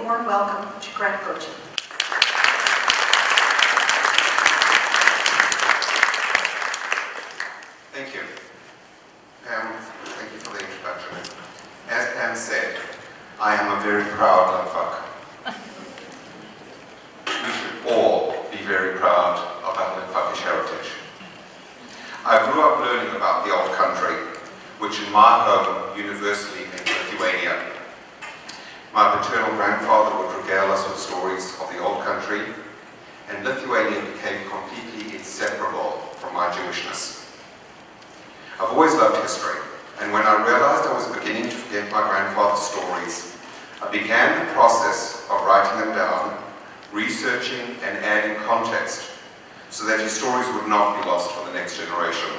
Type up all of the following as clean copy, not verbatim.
warm welcome to Grant Gochin. Thank you. Thank you for the introduction. As Pam said, I am a very proud Lithuanian. We should all be very proud of our Lithuanian heritage. I grew up learning about the old country, which in my home universally meant Lithuania. My paternal grandfather would regale us with stories of the old country, and Lithuania became completely inseparable from my Jewishness. I've always loved history, and when I realized I was beginning to forget my grandfather's stories, I began the process of writing them down, researching and adding context, so that his stories would not be lost for the next generation.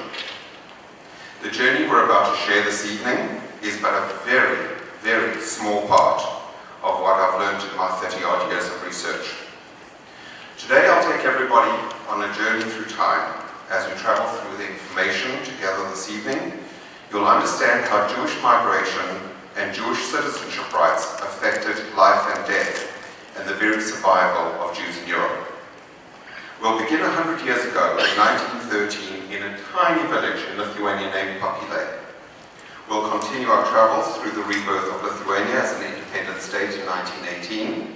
The journey we're about to share this evening is but a very, very small part of what I've learned in my 30-odd years of research. Today I'll take everybody on a journey through time. As we travel through the information together this evening, you'll understand how Jewish migration and Jewish citizenship rights affected life and death and the very survival of Jews in Europe. We'll begin 100 years ago in 1913 in a tiny village in Lithuania named Papilė. We'll continue our travels through the rebirth of Lithuania as an independent state in 1918,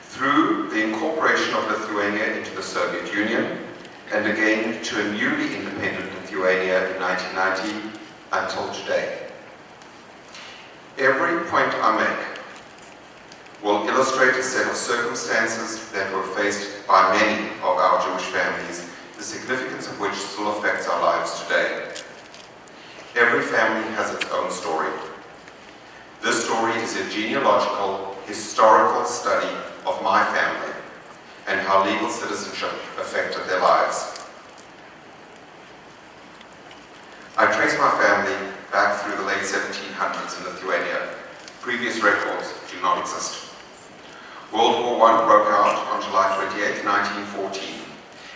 through the incorporation of Lithuania into the Soviet Union, and again to a newly independent Lithuania in 1990 until today. Every point I make will illustrate a set of circumstances that were faced by many of our Jewish families, the significance of which still affects our lives today. Every family has its own story. This story is a genealogical, historical study of my family and how legal citizenship affected their lives. I trace my family back through the late 1700s in Lithuania. Previous records do not exist. World War I broke out on July 28, 1914.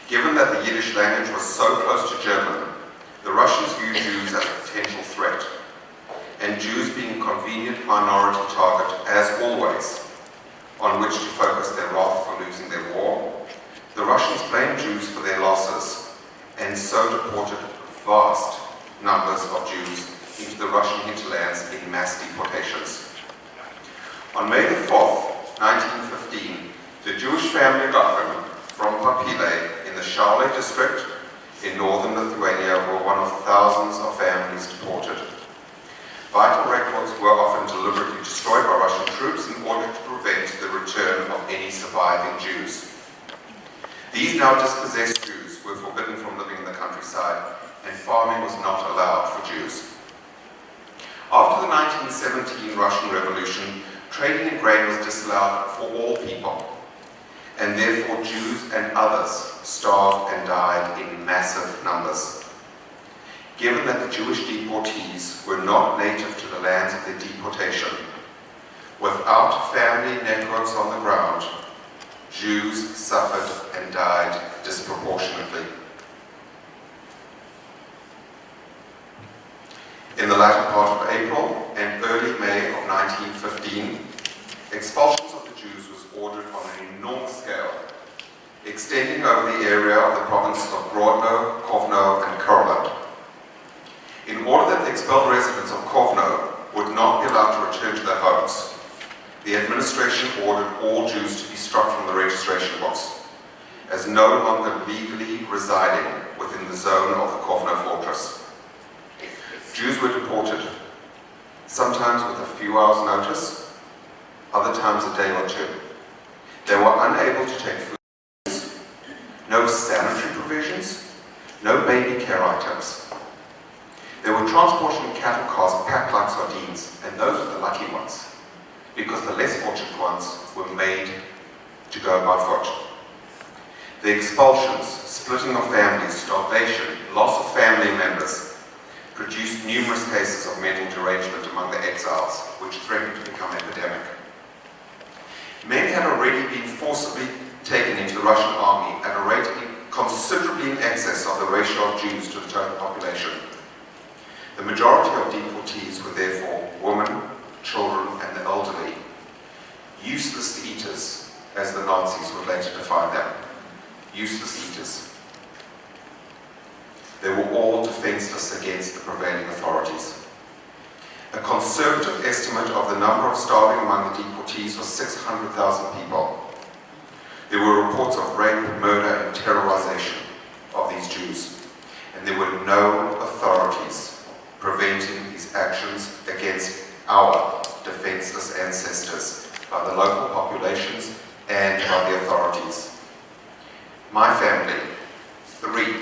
Given that the Yiddish language was so close to German, the Russians viewed Jews as a potential threat, and Jews being a convenient minority target, as always, on which to focus their wrath for losing their war, the Russians blamed Jews for their losses, and so deported vast numbers of Jews into the Russian hinterlands in mass deportations. On May the 4th, 1915, the Jewish family Gochin from Papilė in the Šiauliai district in northern Lithuania were one of thousands of families deported. Vital records were often deliberately destroyed by Russian troops in order to prevent the return of any surviving Jews. These now dispossessed Jews were forbidden from living in the countryside, and farming was not allowed for Jews. After the 1917 Russian Revolution, trading in grain was disallowed for all people, and therefore Jews and others starved and died in massive numbers. Given that the Jewish deportees were not native to the lands of their deportation, without family networks on the ground, Jews suffered and died disproportionately. In the latter part of April and early May of 1915, expulsions of the Jews was ordered on an enormous scale, extending over the area of the provinces of Grodno, Kovno, and Kurland. In order that the expelled residents of Kovno would not be allowed to return to their homes, the administration ordered all Jews to be struck from the registration books, as no longer legally residing within the zone of the Kovno fortress. Jews were deported, sometimes with a few hours' notice, other times a day or two. They were unable to take food, no sanitary provisions, no baby care items. They were transported in cattle cars packed like sardines, and those were the lucky ones, because the less fortunate ones were made to go by foot. The expulsions, splitting of families, starvation, loss of family members, produced numerous cases of mental derangement among the exiles, which threatened to become epidemic. Many had already been forcibly taken into the Russian army at a rate considerably in excess of the ratio of Jews to the total population. The majority of deportees were therefore women, children, and the elderly, useless eaters, as the Nazis would later define them. Useless eaters. They were all defenseless against the prevailing authorities. A conservative estimate of the number of starving among the deportees was 600,000 people. There were reports of rape, murder, and terrorization of these Jews, and there were no authorities preventing these actions against our defenseless ancestors by the local populations and by the authorities. My family, 3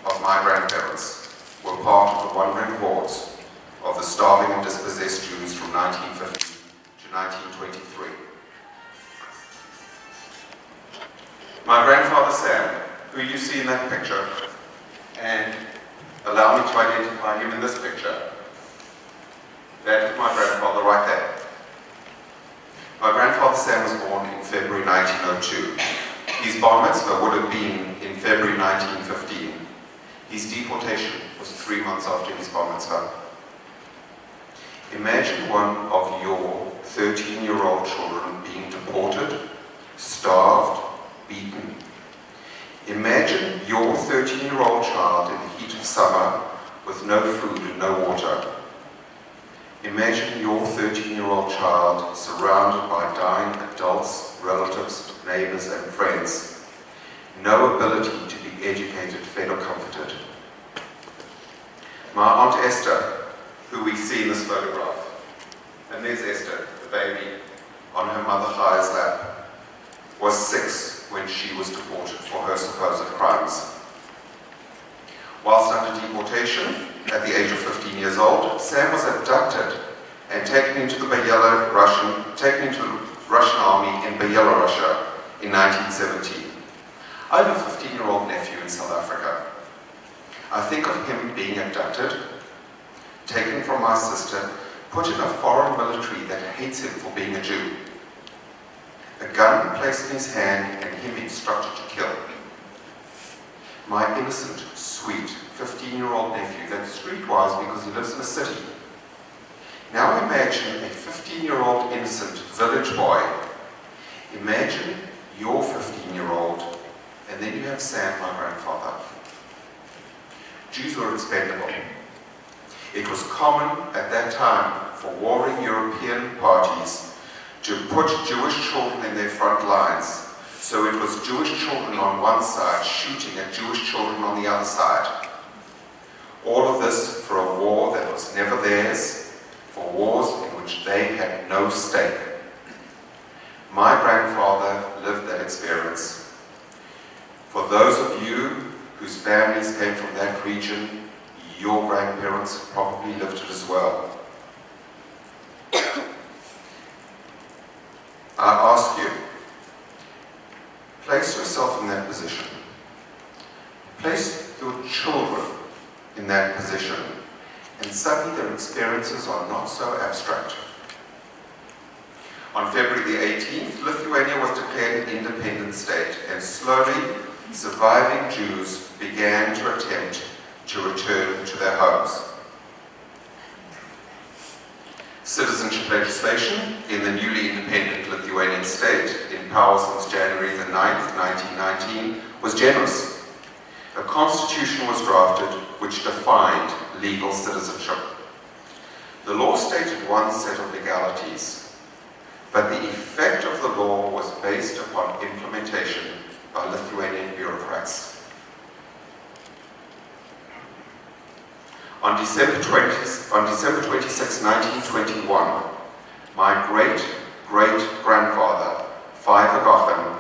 of my grandparents, were part of the wandering hordes of the starving and dispossessed Jews from 1950 to 1923. My grandfather Sam, who you see in that picture, and allow me to identify him in this picture. That is my grandfather right there. My grandfather Sam was born in February 1902. His bar mitzvah would have been in February 1915. His deportation was 3 months after his bar mitzvah. Imagine one of your 13-year-old children being deported, starved, beaten. Imagine your 13-year-old child in the heat of summer with no food and no water. Imagine your 13-year-old child surrounded by dying adults, relatives, neighbors, and friends. No ability to be educated, fed, or comforted. My Aunt Esther, who we see in this photograph, and there's Esther, the baby, on her mother Chaya's lap, was 6 when she was deported for her supposed crimes. Whilst under deportation, at the age of 15 years old, Sam was abducted and taken into the Russian army in Belarus in 1917. I have a 15-year-old nephew in South Africa. I think of him being abducted, taken from my sister, put in a foreign military that hates him for being a Jew. A gun placed in his hand and him instructed to kill. My innocent, sweet, 15-year-old nephew that's streetwise because he lives in a city. Now imagine a 15-year-old innocent village boy. Imagine your 15-year-old, and then you have Sam, my grandfather. Jews were expendable. It was common at that time for warring European parties to put Jewish children in their front lines. So it was Jewish children on one side shooting at Jewish children on the other side. All of this for a war that was never theirs, for wars in which they had no stake. My grandfather lived that experience. For those of you whose families came from that region, your grandparents probably lived it as well. I ask you, place yourself in that position. Place your children in that position, and suddenly their experiences are not so abstract. On February the 18th, Lithuania was declared an independent state, and slowly surviving Jews began to attempt to return to their homes. Citizenship legislation in the newly independent Lithuanian state, in power since January the 9th, 1919, was generous. A constitution was drafted which defined legal citizenship. The law stated one set of legalities, but the effect of the law was based upon implementation by Lithuanian bureaucrats. On December 26, 1921, my great-great-grandfather, Fiver Gochin,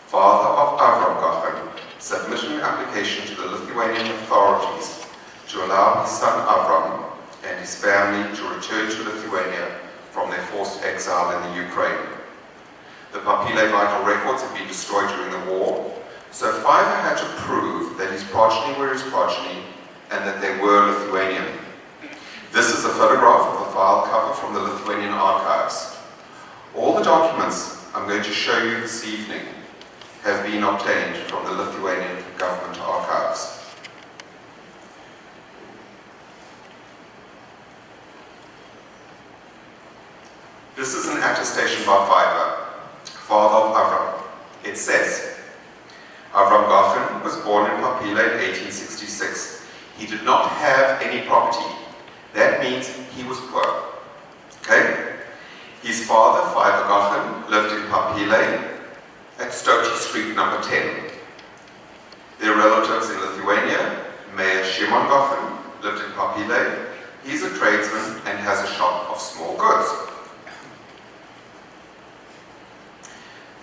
father of Avram Gochin, submitted an application to the Lithuanian authorities to allow his son Avram and his family to return to Lithuania from their forced exile in the Ukraine. The Papile vital records had been destroyed during the war, so Fiver had to prove that his progeny were his progeny and that they were Lithuanian. This is a photograph of the file cover from the Lithuanian archives. All the documents I'm going to show you this evening have been obtained from the Lithuanian government archives. This is an attestation by Fiver. father of Avram. It says, Avram Gochin was born in Papile in 1866. He did not have any property. That means he was poor. Okay? His father, Fiver Gochin, lived in Papile at Stochi Street, number 10. Their relatives in Lithuania, Mayor Shimon Gochin, lived in Papile. He's a tradesman and has a shop of small goods.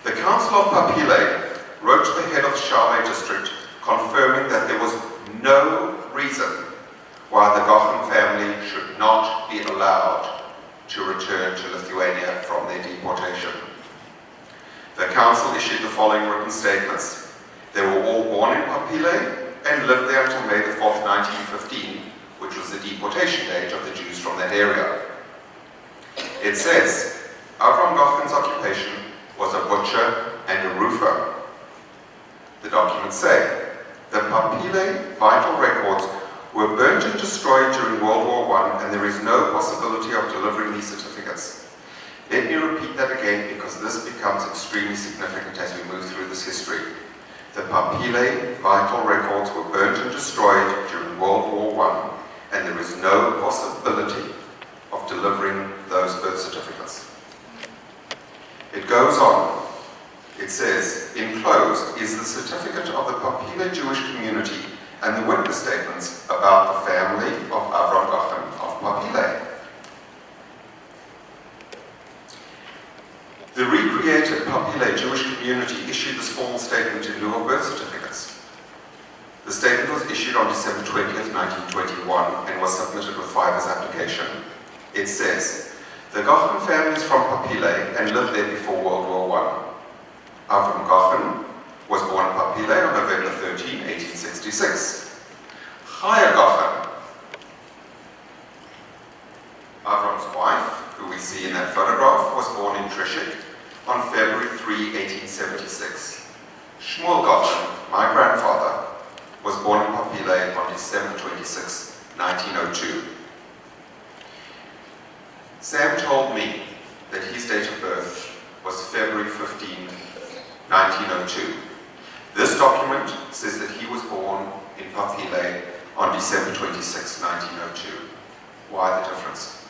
The Council of Papile wrote to the head of the Shalai district confirming that there was no reason why the Gochin family should not be allowed to return to Lithuania from their deportation. The council issued the following written statements. They were all born in Papile and lived there until May the 4th, 1915, which was the deportation date of the Jews from that area. It says, Avram Gochin's occupation was a butcher and a roofer. The documents say, the Papile vital records were burnt and destroyed during World War I, and there is no possibility of delivering these certificates. Let me repeat that again because this becomes extremely significant as we move through this history. The Papile vital records were burnt and destroyed during World War I, and there is no possibility of delivering those birth certificates. It goes on. It says, enclosed is the certificate of the Papile Jewish community and the witness statements about the family of Avram Gochin of Papile. The recreated Papile Jewish community issued this formal statement in lieu of birth certificates. The statement was issued on December 20th, 1921 and was submitted with Fiver's application. It says, the Gochin family is from Papile and lived there before World War I. Avram Gochin was born in Papile on November 13, 1866. Chaya Gochin, Avram's wife, who we see in that photograph, was born in Trishik on February 3, 1876. Shmuel Gochin, my grandfather, was born in Papile on December 26, 1902. Sam told me that his date of birth was February 15, 1902. This document says that he was born in Papile on December 26, 1902. Why the difference?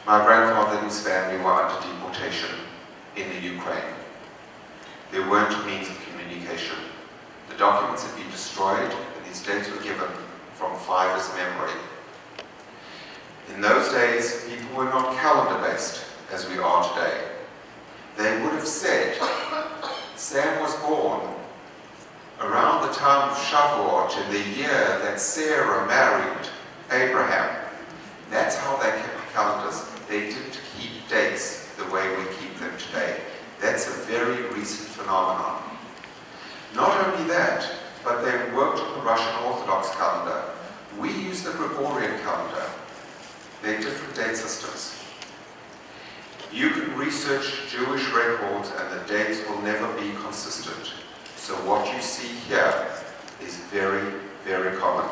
My grandfather and his family were under deportation in the Ukraine. There weren't means of communication. The documents had been destroyed and these dates were given from Fiver's memory. In those days, people were not calendar-based as we are today. They would have said, Sam was born around the time of Shavuot in the year that Sarah married Abraham. That's how they kept calendars. They didn't keep dates the way we keep them today. That's a very recent phenomenon. Not only that, but they worked on the Russian Orthodox calendar. We use the Gregorian calendar. They're different date systems. You can research Jewish records and the dates will never be consistent. So what you see here is very, very common.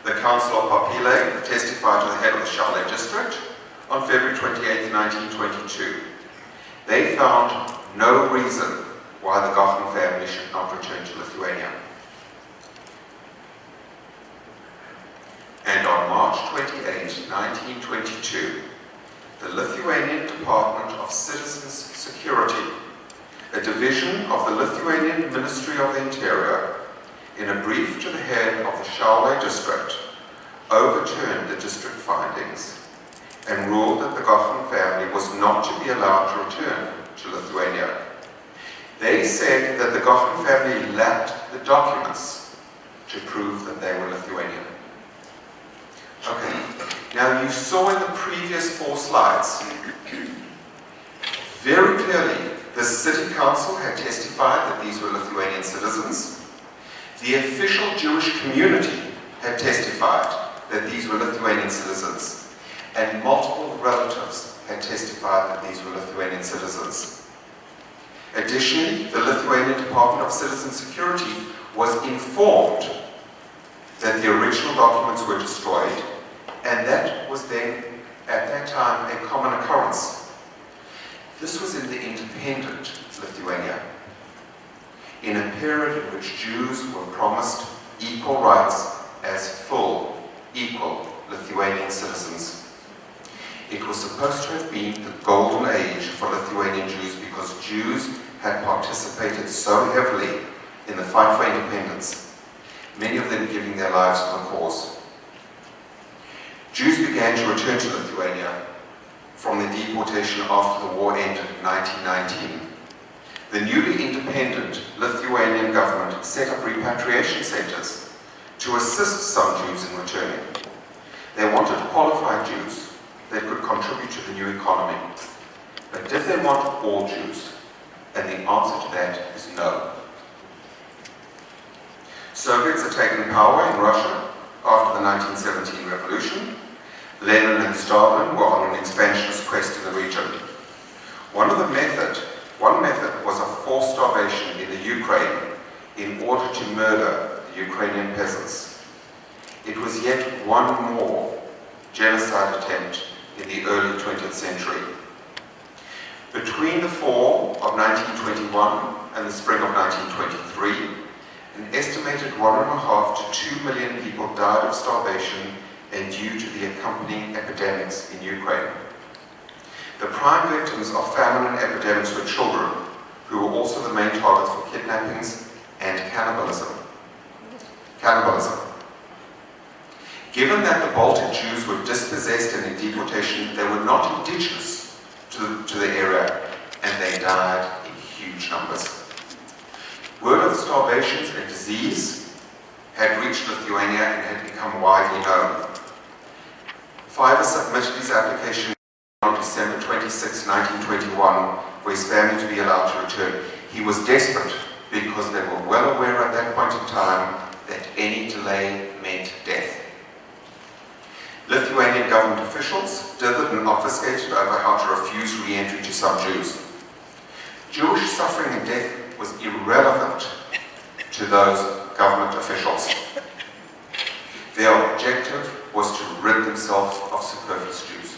The Council of Papile testified to the head of the Shalai district on February 28, 1922. They found no reason why the Gochin family should not return to Lithuania. And on March 28, 1922, the Lithuanian Department of Citizens Security, a division of the Lithuanian Ministry of the Interior, in a brief to the head of the Shalai district, overturned the district findings and ruled that the Gochin family was not to be allowed to return to Lithuania. They said that the Gochin family lacked the documents to prove that they were Lithuanian. Okay, now you saw in the previous 4 slides, very clearly the city council had testified that these were Lithuanian citizens. The official Jewish community had testified that these were Lithuanian citizens, and multiple relatives had testified that these were Lithuanian citizens. Additionally, the Lithuanian Department of Citizen Security was informed that the original documents were destroyed, and that was then at that time a common occurrence. This was in the independent Lithuania, in a period in which Jews were promised equal rights as full, equal Lithuanian citizens. It was supposed to have been the golden age for Lithuanian Jews because Jews had participated so heavily in the fight for independence, many of them giving their lives for the cause. Jews began to return to Lithuania from the deportation after the war ended in 1919. The newly independent Lithuanian government set up repatriation centers to assist some Jews in returning. They wanted qualified Jews that could contribute to the new economy. But did they want all Jews? And the answer to that is no. Soviets had taken power in Russia after the 1917 revolution. Lenin and Stalin were on an expansionist quest in the region. One method was a forced starvation in the Ukraine in order to murder the Ukrainian peasants. It was yet one more genocide attempt in the early 20th century. Between the fall of 1921 and the spring of 1923, an estimated 1.5 to 2 million people died of starvation and due to the accompanying epidemics in Ukraine. The prime victims of famine and epidemics were children, who were also the main targets for kidnappings and cannibalism. Given that the Baltic Jews were dispossessed and in deportation, they were not indigenous to the area, and they died in huge numbers. Word of starvations and disease had reached Lithuania and had become widely known. Fiver submitted his application on December 26, 1921, for his family to be allowed to return. He was desperate because they were well aware at that point in time that any delay meant death. Lithuanian government officials dithered and obfuscated over how to refuse re-entry to some Jews. Jewish suffering and death was irrelevant to those government officials. Their objective was to rid themselves of superfluous Jews.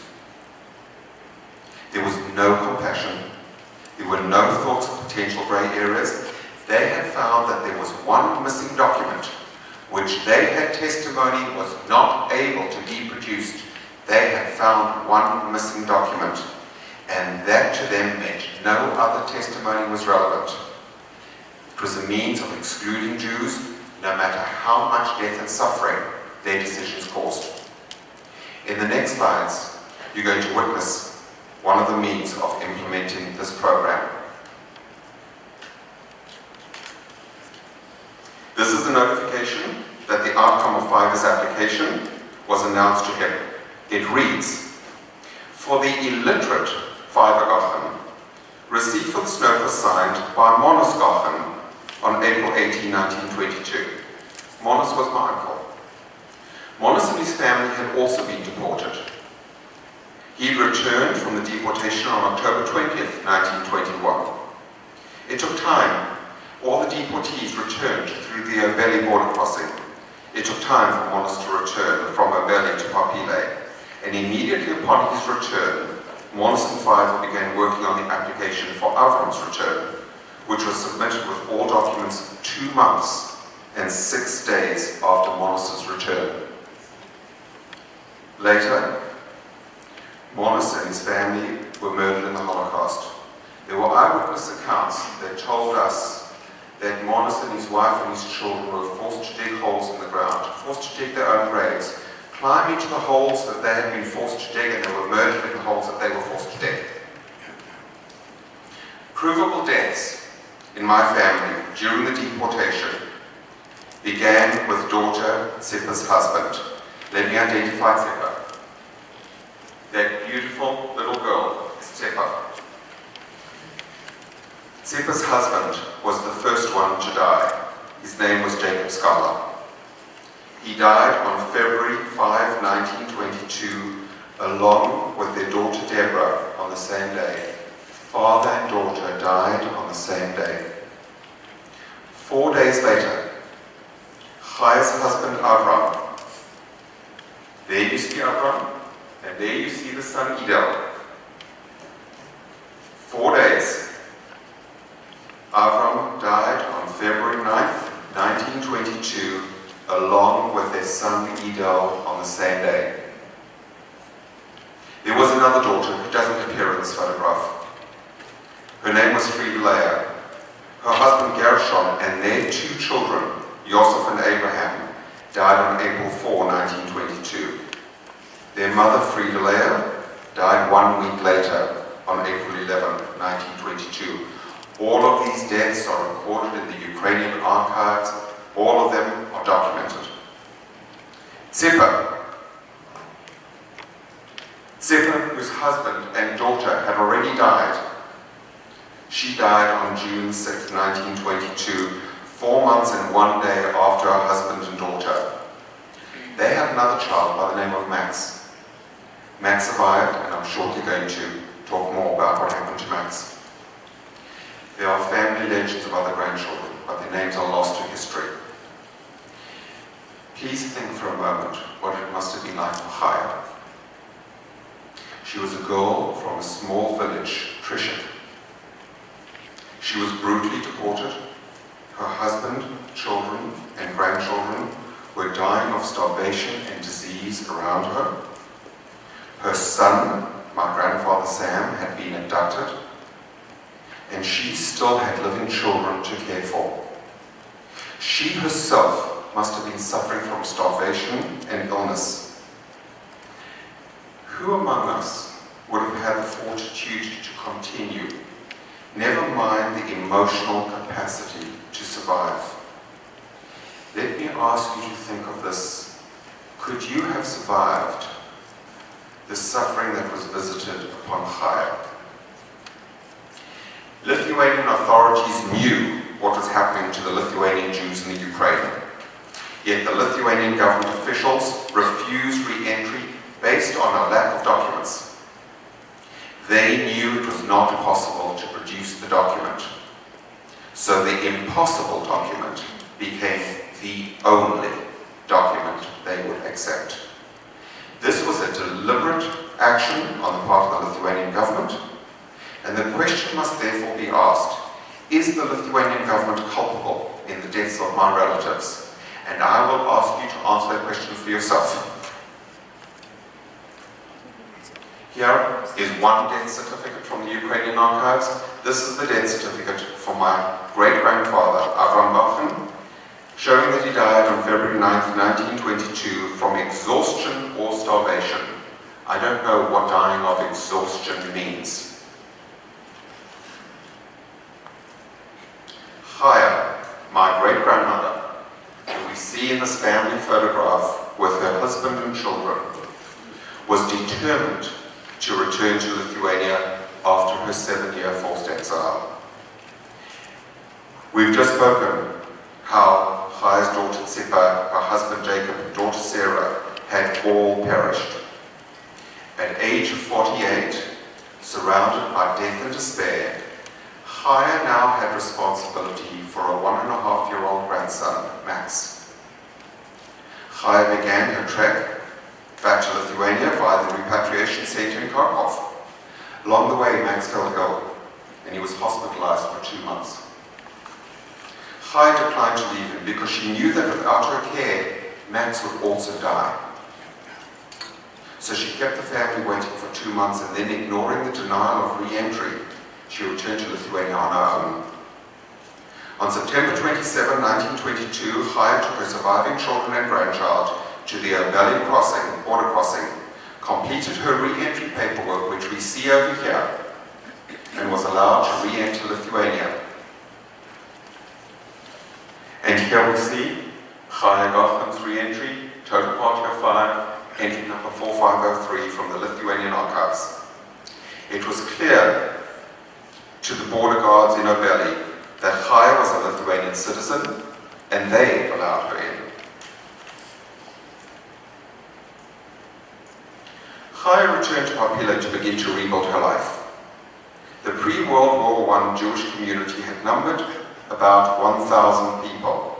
There was no compassion. There were no thoughts of potential grey areas. They had found that there was one missing document which they had testimony was not able to be produced. They had found one missing document, and that to them meant no other testimony was relevant. It was a means of excluding Jews, no matter how much death and suffering their decisions caused. In the next slides, you're going to witness one of the means of implementing this program. This is the notification that the outcome of Fiver's application was announced to him. It reads, for the illiterate Fiver Gochin, receipt for this note was signed by Monos Gochin on April 18, 1922. Monos was my uncle. Monos and his family had also been deported. He'd returned from the deportation on October 20th, 1921. It took time. All the deportees returned through the Obeli border crossing. It took time for Monos to return from Obeli to Papile, and immediately upon his return, Monos and Fiver began working on the application for Avram's return, which was submitted with all documents 2 months and 6 days after Monos' return. Later, Monos and his family were murdered in the Holocaust. There were eyewitness accounts that told us that Monos and his wife and his children were forced to dig holes in the ground, forced to dig their own graves, climb into the holes that they had been forced to dig, and they were murdered in the holes that they were forced to dig. Provable deaths in my family during the deportation began with daughter Tsippa's husband. Let me identify Tsippa. That beautiful little girl is Tsippa. Tsippa's husband was the first one to die. His name was Jacob Scala. He died on February 5, 1922, along with their daughter Deborah on the same day. Father and daughter died on the same day. 4 days later, Chaya's husband Avram, there used to be Avram, And there you see the son Idel. 4 days. Avram died on February 9th, 1922, along with their son Idel on the same day. There was another daughter who doesn't appear in this photograph. Her name was Frida Leah. Her husband Gershon and their 2 children, Joseph and Abraham, died on April 4, 1922. Their mother, Frida Leah, died 1 week later on April 11, 1922. All of these deaths are recorded in the Ukrainian archives. All of them are documented. Tsepa, whose husband and daughter had already died. She died on June 6, 1922, 4 months and 1 day after her husband and daughter. They had another child by the name of Max. Max survived, and I'm shortly going to talk more about what happened to Max. There are family legends of other grandchildren, but their names are lost to history. Please think for a moment what it must have been like for Chaya. She was a girl from a small village, Trishik. She was brutally deported. Her husband, children, and grandchildren were dying of starvation and disease around her. Her son, my grandfather Sam, had been abducted, and she still had living children to care for. She herself must have been suffering from starvation and illness. Who among us would have had the fortitude to continue, never mind the emotional capacity to survive? Let me ask you to think of this. Could you have survived the suffering that was visited upon Chaya? Lithuanian authorities knew what was happening to the Lithuanian Jews in the Ukraine. Yet the Lithuanian government officials refused re-entry based on a lack of documents. They knew it was not possible to produce the document. So the impossible document became the only document they would accept. This was a deliberate action on the part of the Lithuanian government, and the question must therefore be asked, is the Lithuanian government culpable in the deaths of my relatives? And I will ask you to answer that question for yourself. Here is one death certificate from the Ukrainian archives. This is the death certificate for my great-grandfather, Avram Gochin, showing that he died on February 9th, 1922 from exhaustion or starvation. I don't know what dying of exhaustion means. Chaya, my great-grandmother, who we see in this family photograph with her husband and children, was determined to return to Lithuania after her 7-year forced exile. We've just spoken how Chaya's daughter Tsepa, her husband Jacob, and daughter Sarah had all perished. At age 48, surrounded by death and despair, Chaya now had responsibility for a 1.5-year-old grandson, Max. Chaya began her trek back to Lithuania via the repatriation center in Kharkov. Along the way, Max fell ill, and he was hospitalized for 2 months. Chaya declined to leave him because she knew that without her care, Max would also die. So she kept the family waiting for 2 months, and then, ignoring the denial of re-entry, she returned to Lithuania on her own. On September 27, 1922, Chaya took her surviving children and grandchild to the Obeli border crossing, completed her re-entry paperwork, which we see over here, and was allowed to re-enter Lithuania. And here we see Chaya Gochin's re-entry, total party of 5, entry number 4503 from the Lithuanian archives. It was clear to the border guards in Obeli that Chaya was a Lithuanian citizen, and they allowed her in. Chaya returned to Papila to begin to rebuild her life. The pre-World War I Jewish community had numbered about 1,000 people,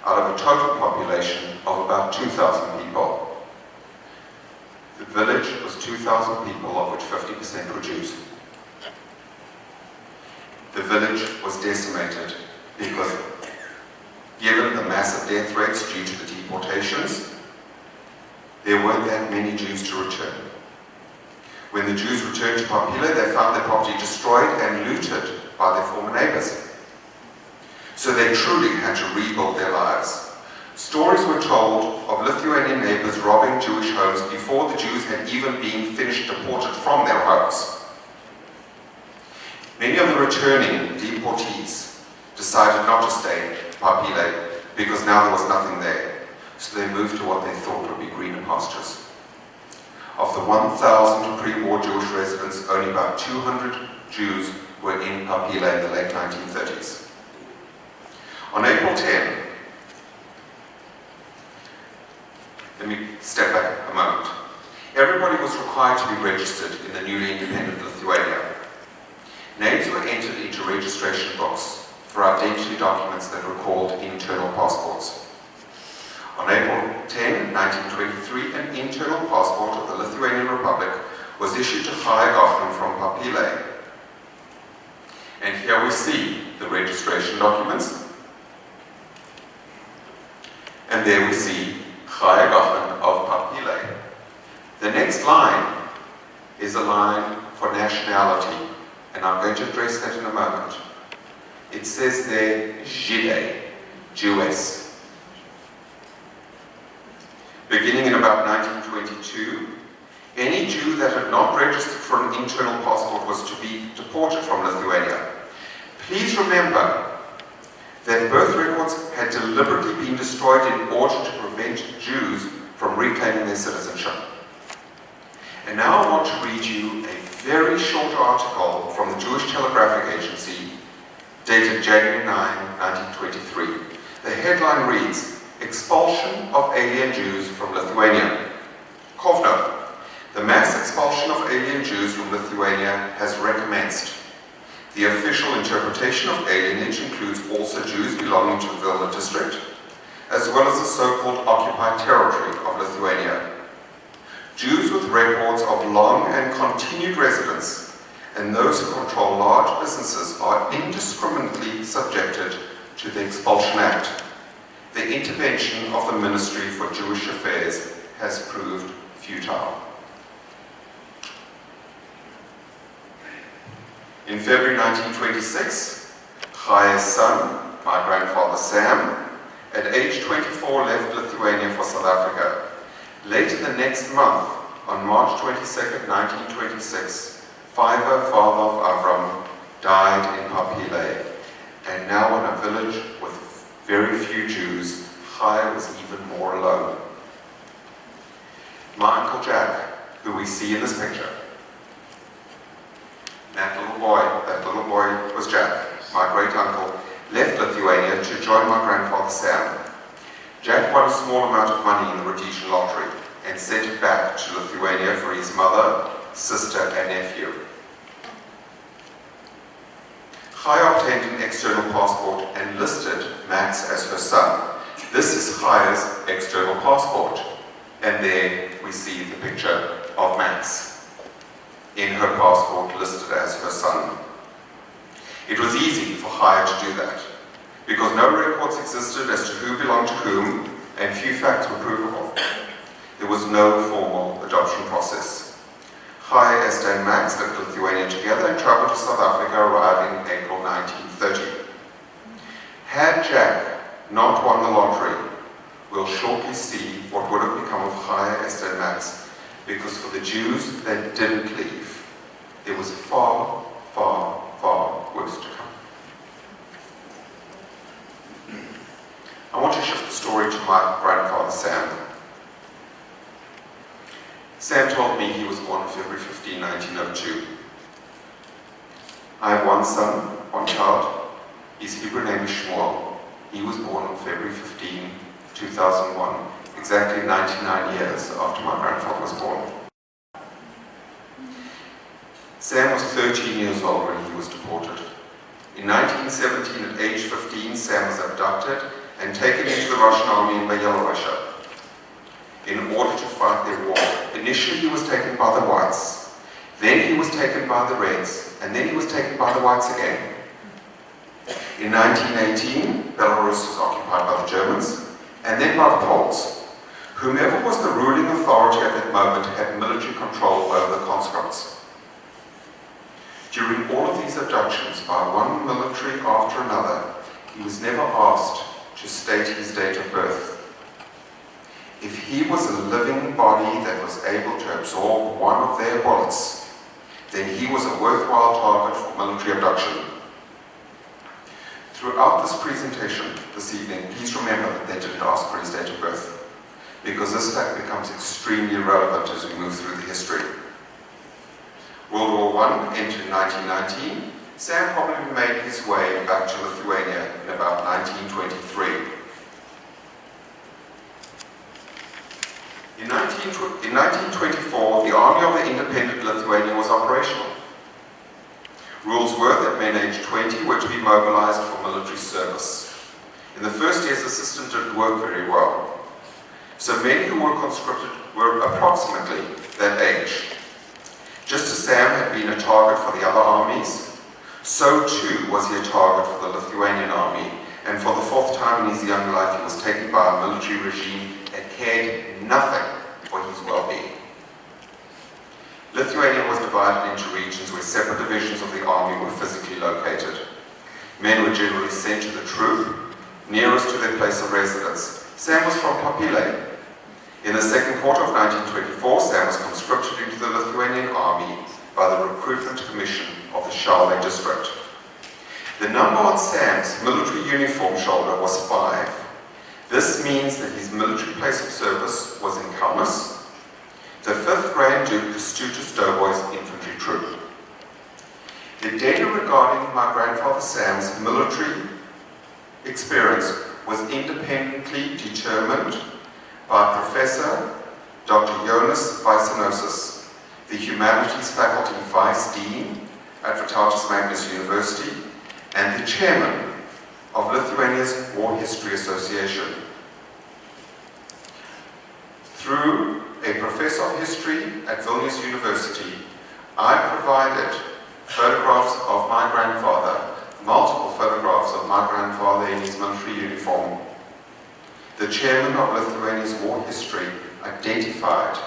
out of a total population of about 2,000 people. The village was 2,000 people, of which 50% were Jews. The village was decimated because, given the massive death rates due to the deportations, there weren't that many Jews to return. When the Jews returned to Papile, they found their property destroyed and looted by their former neighbors. So they truly had to rebuild their lives. Stories were told of Lithuanian neighbors robbing Jewish homes before the Jews had even been finished deported from their homes. Many of the returning deportees decided not to stay in Papile because now there was nothing there. So they moved to what they thought would be greener pastures. Of the 1,000 pre-war Jewish residents, only about 200 Jews were in Papile in the late 1930s. On April 10, let me step back a moment. Everybody was required to be registered in the newly independent Lithuania. Names were entered into registration books for identity documents that were called internal passports. On April 10, 1923, an internal passport of the Lithuanian Republic was issued to Chaya Gochin from Papile. And here we see the registration documents. And there we see Chaya Gochin of Papile. The next line is a line for nationality, and I'm going to address that in a moment. It says there, Žydai, Jewess. Beginning in about 1922, any Jew that had not registered for an internal passport was to be deported from Lithuania. Please remember that birth records had deliberately been destroyed in order to prevent Jews from reclaiming their citizenship. And now I want to read you a very short article from the Jewish Telegraphic Agency dated January 9, 1923. The headline reads, "Expulsion of alien Jews from Lithuania." Kovno, the mass expulsion of alien Jews from Lithuania has recommenced. The official interpretation of alienage includes also Jews belonging to the Vilna district, as well as the so-called occupied territory of Lithuania. Jews with records of long and continued residence and those who control large businesses are indiscriminately subjected to the Expulsion Act. The intervention of the Ministry for Jewish Affairs has proved futile. In February 1926, Chaya's son, my grandfather Sam, at age 24 left Lithuania for South Africa. Later the next month, on March 22, 1926, Fiver, father of Avram, died in Papile, and now in a village with very few Jews, Chaya was even more alone. My Uncle Jack, who we see in this picture, that little boy was Jack, my great uncle, left Lithuania to join my grandfather Sam. Jack won a small amount of money in the Rhodesian lottery and sent it back to Lithuania for his mother, sister, and nephew. Chaya obtained an external passport and listed Max as her son. This is Chaya's external passport, and there we see the picture of Max in her passport listed as her son. It was easy for Chaya to do that, because no records existed as to who belonged to whom, and few facts were provable. There was no formal adoption process. Chaya, Esther, and Max left Lithuania together and traveled to South Africa, arriving in April 1930. Had Jack not won the lottery, we'll shortly see what would have become of Chaya, Esther, and Max, because for the Jews that didn't leave, there was far, far, far worse to come. I want to shift the story to my grandfather Sam. Sam told me he was born on February 15, 1902. I have one son, one child. His Hebrew name is Shmuel. He was born on February 15, 2001, exactly 99 years after my grandfather was born. Sam was 13 years old when he was deported. In 1917, at age 15, Sam was abducted and taken into the Russian army in Byelorussia in order to fight their war in Initially he was taken by the whites, then he was taken by the reds, and then he was taken by the whites again. In 1918, Belarus was occupied by the Germans, and then by the Poles. Whomever was the ruling authority at that moment had military control over the conscripts. During all of these abductions by one military after another, he was never asked to state his date of birth. If he was a living body that was able to absorb one of their bullets, then he was a worthwhile target for military abduction. Throughout this presentation this evening, please remember that they didn't ask for his date of birth, because this fact becomes extremely relevant as we move through the history. World War I entered in 1919. Sam probably made his way back to Lithuania in about 1923. In 1924, the Army of the Independent Lithuania was operational. Rules were that men aged 20 were to be mobilized for military service. In the first years, the system didn't work very well. So men who were conscripted were approximately that age. Just as Sam had been a target for the other armies, so too was he a target for the Lithuanian army, and for the fourth time in his young life he was taken by a military regime that cared nothing for his well-being. Lithuania was divided into regions where separate divisions of the army were physically located. Men were generally sent to the troop nearest to their place of residence. Sam was from Papile. In the second quarter of 1924, Sam was conscripted into the Lithuanian army by the Recruitment Commission of the Šiauliai district. The number on Sam's military uniform shoulder was 5. This means that his military place of service was in Kaunas, the 5th Grand Duke Kęstutis Doughboy's infantry troop. The data regarding my grandfather Sam's military experience was independently determined by Professor Dr. Jonas Vaisinosis, the Humanities Faculty Vice Dean at Vytautas Magnus University and the Chairman of Lithuania's War History Association. Through a Professor of History at Vilnius University, I provided photographs of my grandfather, multiple photographs of my grandfather in his military uniform. The chairman of Lithuania's War History identified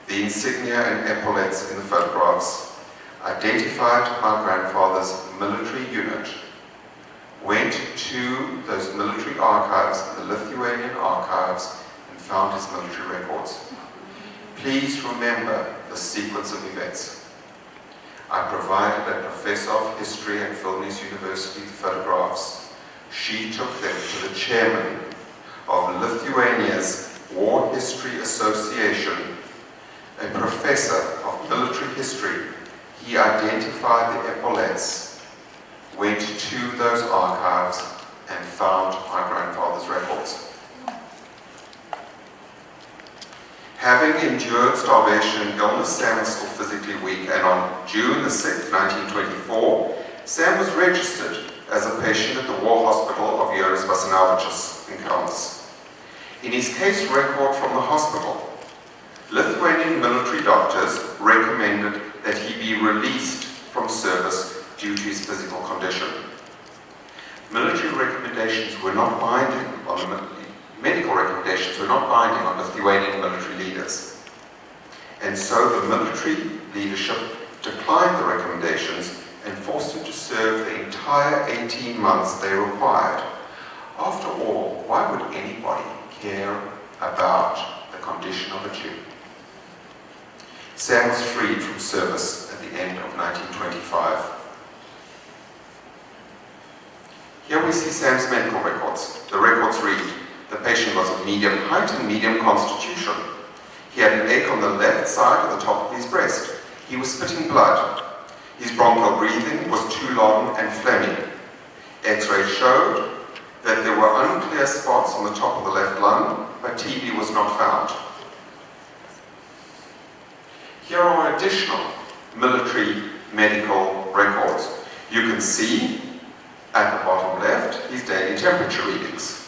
the insignia and epaulets in the photographs, identified my grandfather's military unit, went to those military archives, the Lithuanian archives, and found his military records. Please remember the sequence of events. I provided a professor of history at Vilnius University the photographs. She took them to the chairman of Lithuania's War History Association, a professor of military history. He identified the epaulets, went to those archives, and found my grandfather's records. Having endured starvation and illness, Sam was still physically weak, and on June the 6th, 1924, Sam was registered as a patient at the War Hospital of Jonas Basanavičius in Kaunas. In his case record from the hospital, Lithuanian military doctors recommended that he be released from service due to his physical condition. Military recommendations were not binding on the medical recommendations were not binding on Lithuanian military leaders. And so the military leadership declined the recommendations and forced him to serve the entire 18 months they required. After all, why would anybody care about the condition of a Jew? Sam was freed from service at the end of 1925. Here we see Sam's medical records. The records read, the patient was of medium height and medium constitution. He had an ache on the left side at the top of his breast. He was spitting blood. His bronchial breathing was too long and phlegmy. X-ray showed that there were unclear spots on the top of the left lung, but TB was not found. Here are additional military medical records. You can see at the bottom left his daily temperature readings.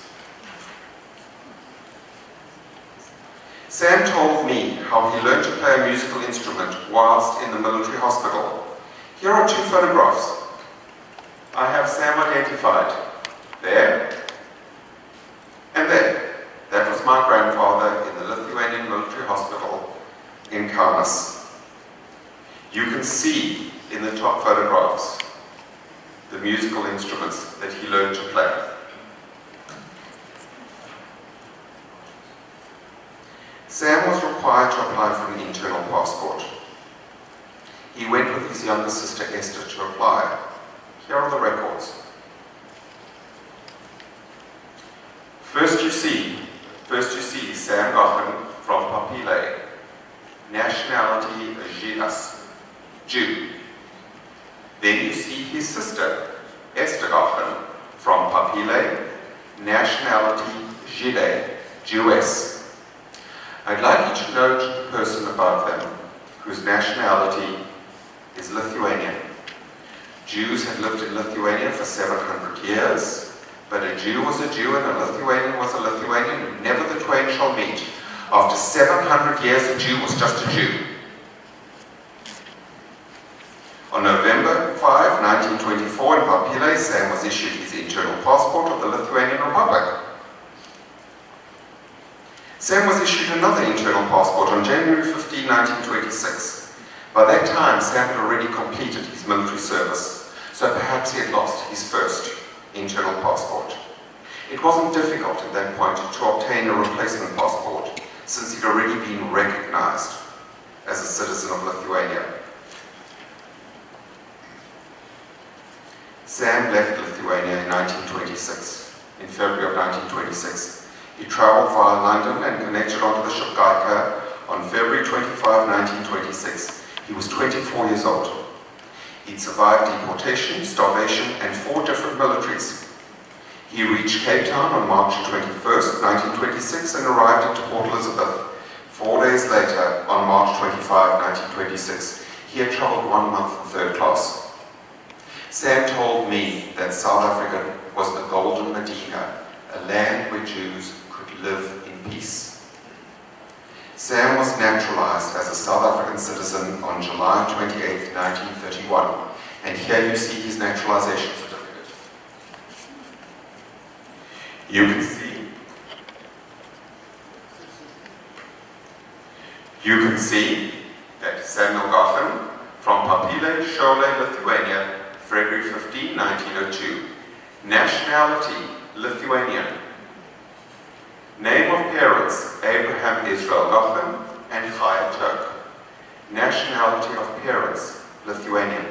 Sam told me how he learned to play a musical instrument whilst in the military hospital. Here are 2 photographs. I have Sam identified. There and there. That was my grandfather in the Lithuanian military hospital in Kaunas. You can see in the top photographs the musical instruments that he learned to play. Sam was required to apply for an internal passport. He went with his younger sister Esther to apply. Here are the records. First you see Sam Gochin from Papile, nationality Jew. Then you see his sister Esther Gochin from Papile, nationality Jewess. I'd like you to note the person above them, whose nationality is Lithuanian. Jews had lived in Lithuania for 700 years, but a Jew was a Jew and a Lithuanian was a Lithuanian, and never the twain shall meet. After 700 years, a Jew was just a Jew. On November 5, 1924, in Papile, Sam was issued his internal passport of the Lithuanian Republic. Sam was issued another internal passport on January 15, 1926. By that time, Sam had already completed his military service, so perhaps he had lost his first internal passport. It wasn't difficult at that point to obtain a replacement passport, since he'd already been recognized as a citizen of Lithuania. Sam left Lithuania in 1926. In February of 1926, he traveled via London and connected onto the ship Gochin on February 25, 1926. He was 24 years old. He'd survived deportation, starvation, and 4 different militaries. He reached Cape Town on March 21st, 1926, and arrived at Port Elizabeth 4 days later on March 25, 1926. He had traveled 1 month in 3rd class. Sam told me that South Africa was the Golden Medina, a land where Jews could live in peace. Sam was naturalized as a South African citizen on July 28, 1931, and here you see his naturalization certificate. You can see that Samuel Gochin from Papile, Lithuania, February 15, 1902. Nationality, Lithuanian. Name of parents, Abraham Israel Gochin and Chaya Turk. Nationality of parents, Lithuanian.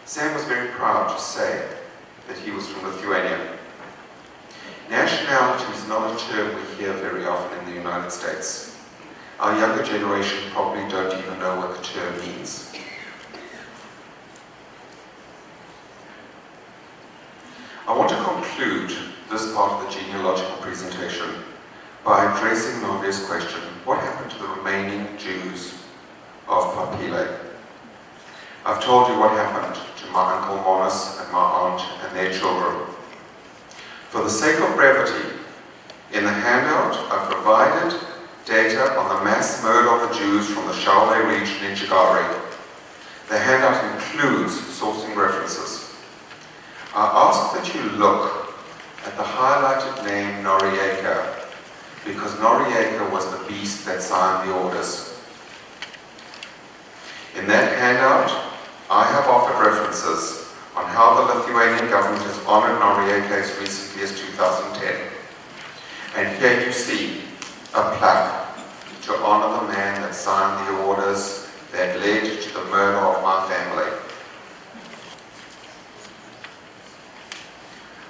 Sam was very proud to say that he was from Lithuania. Nationality is not a term we hear very often in the United States. Our younger generation probably don't even know what the term means. I want to conclude this part of the genealogical presentation by addressing an obvious question: what happened to the remaining Jews of Papile? I've told you what happened to my uncle Monas and my aunt and their children. For the sake of brevity, in the handout I've provided data on the mass murder of the Jews from the Shaolei region in Chigari. The handout includes sourcing references. I ask that you look at the highlighted name Noriega, because Noriega was the beast that signed the orders. In that handout, I have offered references on how the Lithuanian government has honored Noriega as recently as 2010. And here you see a plaque to honor the man that signed the orders that led to the murder of my family.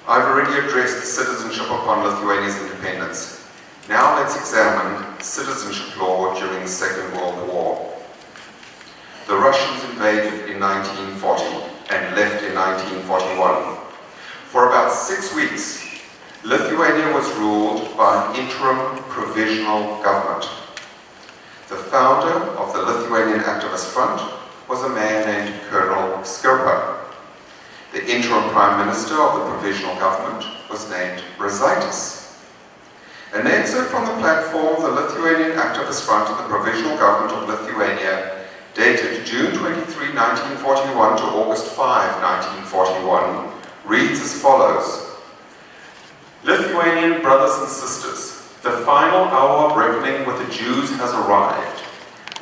I've already addressed citizenship upon Lithuania's independence. Now let's examine citizenship law during the Second World War. The Russians invaded in 1940 and left in 1941. For about 6 weeks, Lithuania was ruled by an interim provisional government. The founder of the Lithuanian Activist Front was a man named Colonel Skirpa. The interim prime minister of the provisional government was named Brazaitis. An excerpt from the platform of the Lithuanian Activist Front of the Provisional Government of Lithuania, dated June 23, 1941 to August 5, 1941, reads as follows. Lithuanian brothers and sisters, the final hour of reckoning with the Jews has arrived.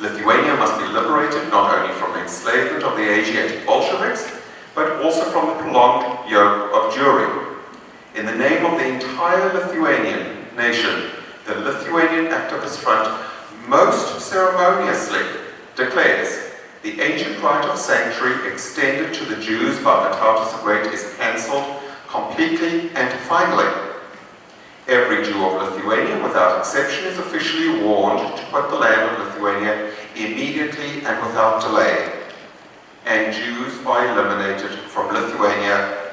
Lithuania must be liberated not only from the enslavement of the Asiatic Bolsheviks, but also from the prolonged yoke of Jewry. In the name of the entire Lithuanian nation, the Lithuanian Activist Front most ceremoniously declares the ancient right of sanctuary extended to the Jews by Vytautas the Great is cancelled completely and finally. Every Jew of Lithuania, without exception, is officially warned to quit the land of Lithuania immediately and without delay, and Jews are eliminated from Lithuania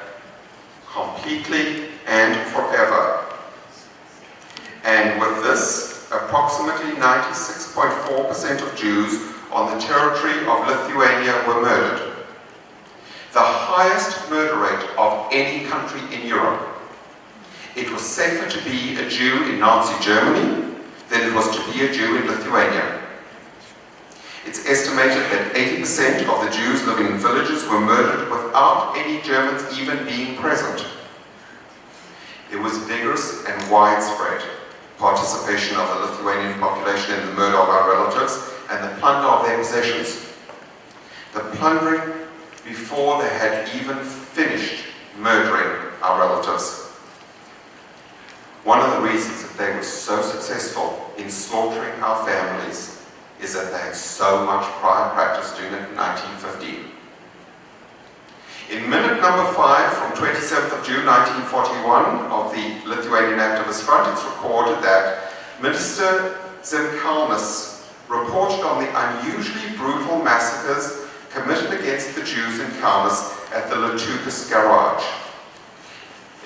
completely and forever. And with this, approximately 96.4% of Jews on the territory of Lithuania were murdered. The highest murder rate of any country in Europe. It was safer to be a Jew in Nazi Germany than it was to be a Jew in Lithuania. It's estimated that 80% of the Jews living in villages were murdered without any Germans even being present. There was vigorous and widespread participation of the Lithuanian population in the murder of our relatives and the plunder of their possessions. The plundering before they had even finished murdering our relatives. One of the reasons that they were so successful in slaughtering our families is that they had so much prior practice doing it in 1915. In minute number 5 from 27th of June 1941 of the Lithuanian Activist Front, it's recorded that Minister Zemkalnis reported on the unusually brutal massacres committed against the Jews in Kaunas at the Lietuvos garage.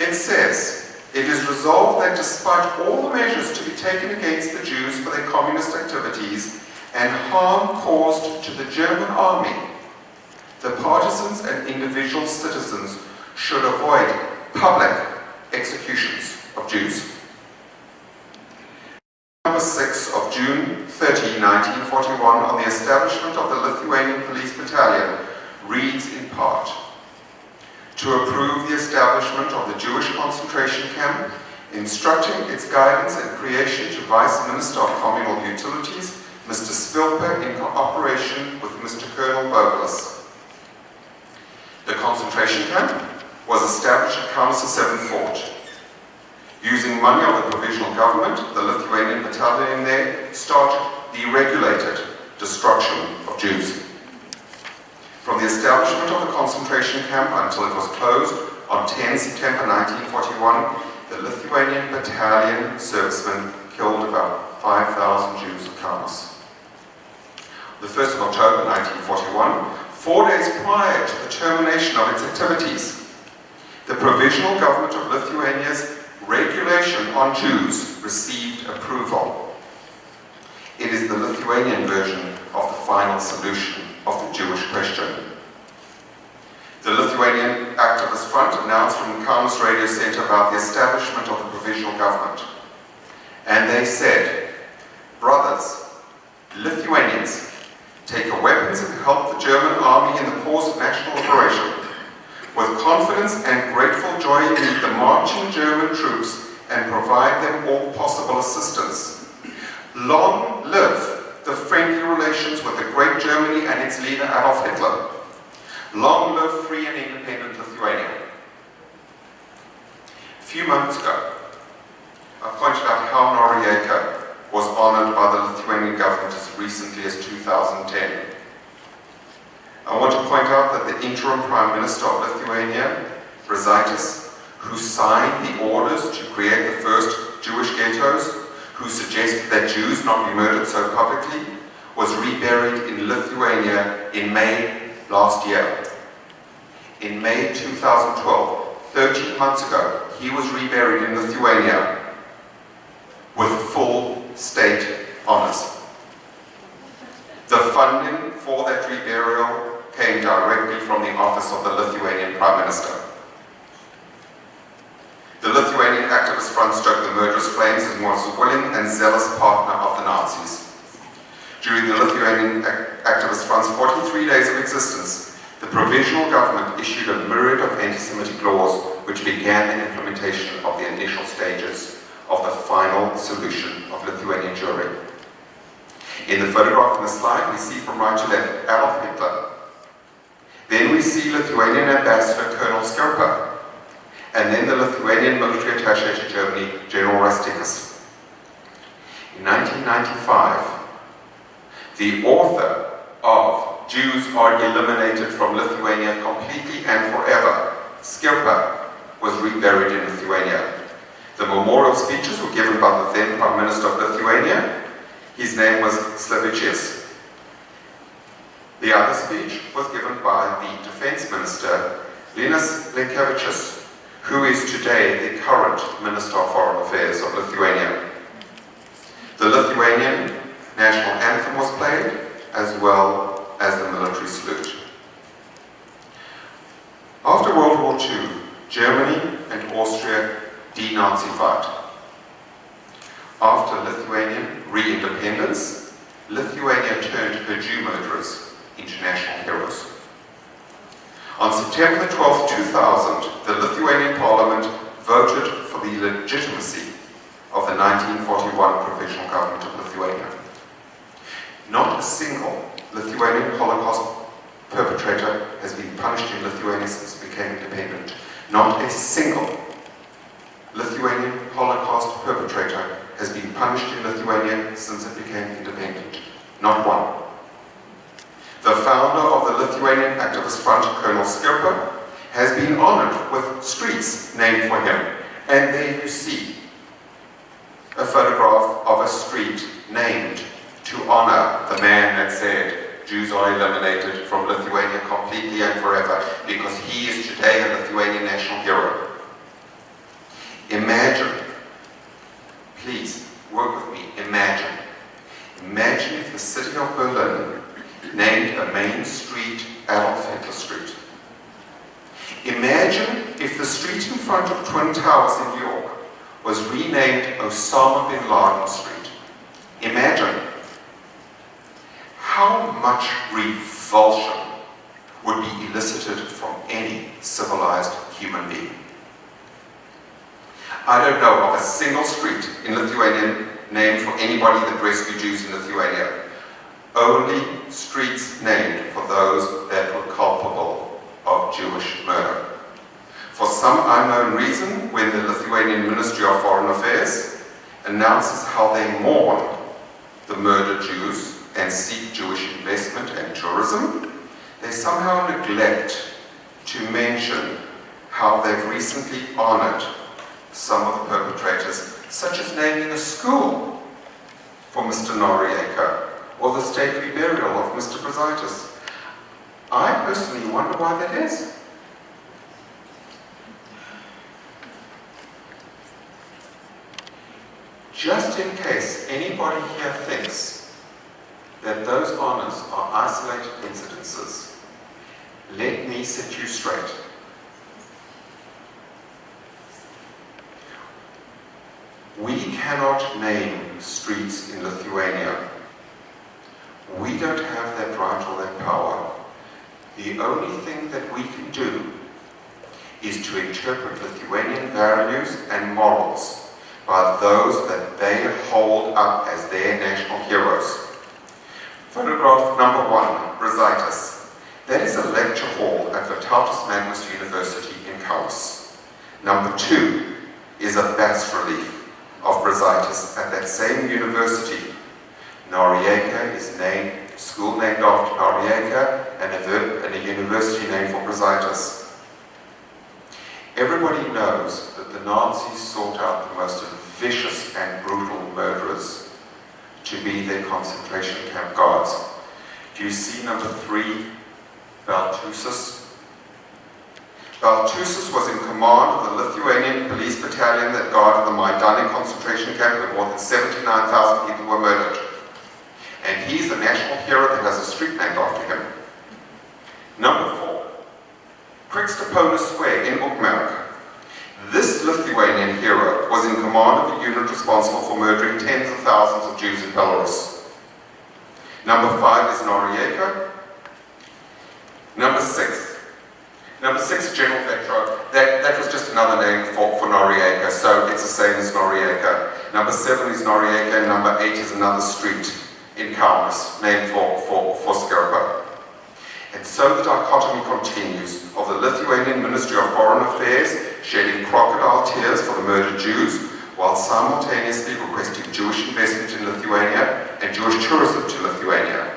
It says, it is resolved that despite all the measures to be taken against the Jews for their communist activities and harm caused to the German army, the partisans and individual citizens should avoid public executions of Jews. Number 6 of June 30, 1941 on the establishment of the Lithuanian Police Battalion reads in part, to approve the establishment of the Jewish concentration camp, instructing its guidance and creation to Vice Minister of Communal Utilities, Mr. Spilper, in cooperation with Mr. Colonel Bogelis. The concentration camp was established at Kaunas 7th Fort. Using money of the provisional government, the Lithuanian battalion there started the regulated destruction of Jews. From the establishment of the concentration camp until it was closed on 10 September 1941, the Lithuanian battalion servicemen killed about 5,000 Jews of Kaunas. The 1st of October 1941, 4 days prior to the termination of its activities, the provisional government of Lithuania's regulation on Jews received approval. It is the Lithuanian version of the final solution of the Jewish question. The Lithuanian Activist Front announced from the Kaunas Radio Center about the establishment of the provisional government. And they said, brothers, Lithuanians, take your weapons and help the German army in the cause of national liberation. With confidence and grateful joy, meet the marching German troops and provide them all possible assistance. Long live the friendly relations with the great Germany and its leader Adolf Hitler. Long live free and independent Lithuania. A few moments ago, I pointed out how Noriega was honored by the Lithuanian government as recently as 2010. I want to point out that the interim Prime Minister of Lithuania, Brazaitis, who signed the orders to create the first Jewish ghettos, who suggested that Jews not be murdered so publicly, was reburied in Lithuania in May last year. In May 2012, 13 months ago, he was reburied in Lithuania with full state honors. The funding for that reburial came directly from the office of the Lithuanian Prime Minister. The Lithuanian Activist Front stoked the murderous flames in Gochin was a willing and zealous partner of the Nazis. During the Lithuanian Activist Front's 43 days of existence, the provisional government issued a myriad of anti-Semitic laws which began the implementation of the initial stages of the final solution of Lithuanian Jewry. In the photograph on the slide, we see from right to left Adolf Hitler. Then we see Lithuanian Ambassador Colonel Skerpa, and then the Lithuanian military attaché to Germany, General Rastikas. In 1995, the author of Jews Are Eliminated from Lithuania Completely and Forever, Skerpa, was reburied in Lithuania. The memorial speeches were given by the then Prime Minister of Lithuania. His name was Slavicius. The other speech was given by the Defense Minister, Linas Linkevičius, who is today the current Minister of Foreign Affairs of Lithuania. The Lithuanian national anthem was played, as well as the military salute. After World War II, Germany and Austria denazified. After Lithuanian re-independence, Lithuania turned her Jew murderers into national heroes. On September 12, 2000, the Lithuanian Parliament voted for the legitimacy of the 1941 Provisional Government of Lithuania. Not a single Lithuanian Holocaust perpetrator has been punished in Lithuania since it became independent. Not a single Lithuanian Holocaust perpetrator has been punished in Lithuania since it became independent. Not one. The founder of the Lithuanian Activist Front, Colonel Skerpa, has been honored with streets named for him. And there you see a photograph of a street named to honor the man that said, Jews are eliminated from Lithuania completely and forever, because he is today a Lithuanian national hero. Imagine, please work with me, imagine if the city of Berlin named a main street Adolf Hitler Street. Imagine if the street in front of Twin Towers in New York was renamed Osama bin Laden Street. Imagine how much revulsion would be elicited from any civilized human being. I don't know of a single street in Lithuania named for anybody that rescued Jews in Lithuania. Only streets named for those that were culpable of Jewish murder. For some unknown reason, when the Lithuanian Ministry of Foreign Affairs announces how they mourn the murdered Jews and seek Jewish investment and tourism, they somehow neglect to mention how they've recently honored some of the perpetrators, such as naming a school for Mr. Noriega, or the stately burial of Mr. Brazaitis. I personally wonder why that is. Just in case anybody here thinks that those honors are isolated incidences, let me set you straight. We cannot name streets in Lithuania. We don't have that right or that power. The only thing that we can do is to interpret Lithuanian values and morals by those that they hold up as their national heroes. Photograph number 1, Brazaitis. That is a lecture hall at Vytautas Magnus University in Kaunas. Number 2 is a bas-relief of Brazaitis at that same university. Noriega is named, a school named after Noriega, and a university named for Brazaitis. Everybody knows that the Nazis sought out the most vicious and brutal murderers to be their concentration camp guards. Do you see number 3, Baltusis? Baltusis was in command of the Lithuanian police battalion that guarded the Majdanek concentration camp where more than 79,000 people were murdered. And he's a national hero that has a street named after him. Number 4, Krikstaponis Square in Ukmerk. This Lithuanian hero was in command of a unit responsible for murdering tens of thousands of Jews in Belarus. Number 5 is Noriega. Number 6, General Vetro. That was just another name for Noriega, so it's the same as Noriega. Number 7 is Noriega, and number 8 is another street in Kaunas, named for Skerpa. And so the dichotomy continues of the Lithuanian Ministry of Foreign Affairs shedding crocodile tears for the murdered Jews, while simultaneously requesting Jewish investment in Lithuania and Jewish tourism to Lithuania.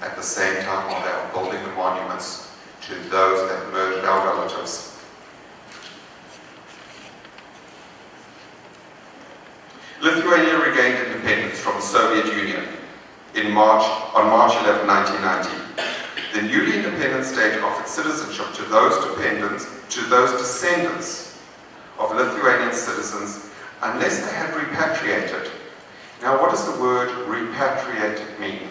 At the same time, while they are building the monuments to those that murdered our relatives. Lithuania regained independence from the Soviet Union on March 11, 1990. The newly independent state offered citizenship to those descendants of Lithuanian citizens unless they had repatriated. Now, what does the word repatriated mean?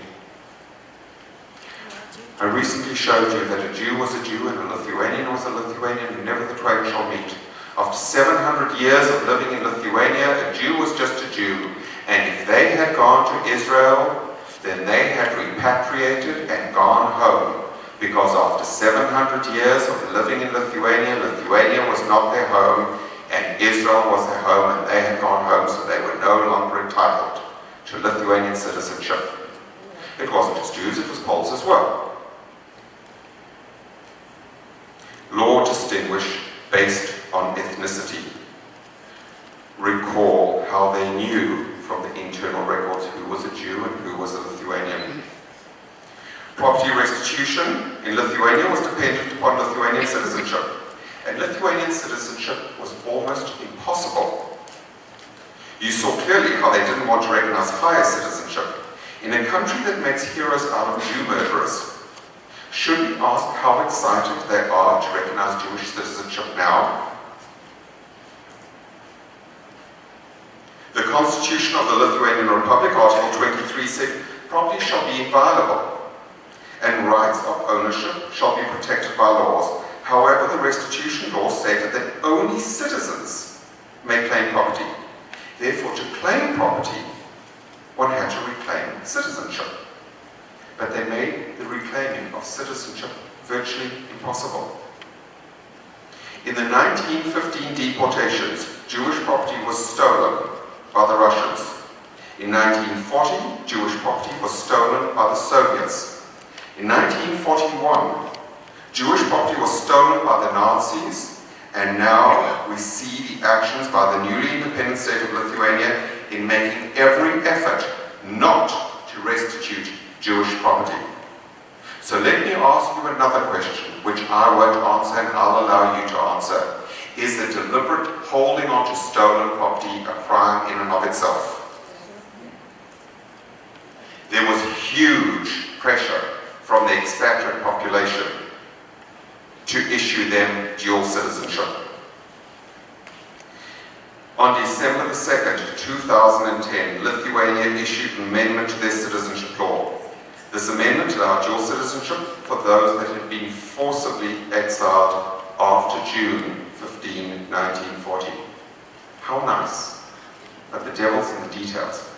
I recently showed you that a Jew was a Jew and a Lithuanian was a Lithuanian, and never the twain shall meet. After 700 years of living in Lithuania, a Jew was just a Jew, and if they had gone to Israel, then they had repatriated and gone home. Because after 700 years of living in Lithuania, Lithuania was not their home, and Israel was their home, and they had gone home, so they were no longer entitled to Lithuanian citizenship. It wasn't just Jews, it was Poles as well. Law distinguished based on ethnicity. Recall how they knew from the internal records who was a Jew and who was a Lithuanian. Property restitution in Lithuania was dependent upon Lithuanian citizenship, and Lithuanian citizenship was almost impossible. You saw clearly how they didn't want to recognize higher citizenship. In a country that makes heroes out of Jew murderers, should we ask how excited they are to recognize Jewish citizenship now? The Constitution of the Lithuanian Republic, Article 23, said property shall be inviolable and rights of ownership shall be protected by laws. However, the restitution law stated that only citizens may claim property. Therefore, to claim property, one had to reclaim citizenship. But they made the reclaiming of citizenship virtually impossible. In the 1915 deportations, Jewish property was stolen by the Russians. In 1940, Jewish property was stolen by the Soviets. In 1941, Jewish property was stolen by the Nazis, and now we see the actions by the newly independent state of Lithuania in making every effort not to restitute Jewish property. So let me ask you another question, which I won't answer and I'll allow you to answer. Is the deliberate holding on to stolen property a crime in and of itself? There was huge pressure from the expatriate population to issue them dual citizenship. On December the 2nd, 2010, Lithuania issued an amendment to their citizenship law. This amendment allowed dual citizenship for those that had been forcibly exiled after June 15, 1940. How nice, but the devil's in the details.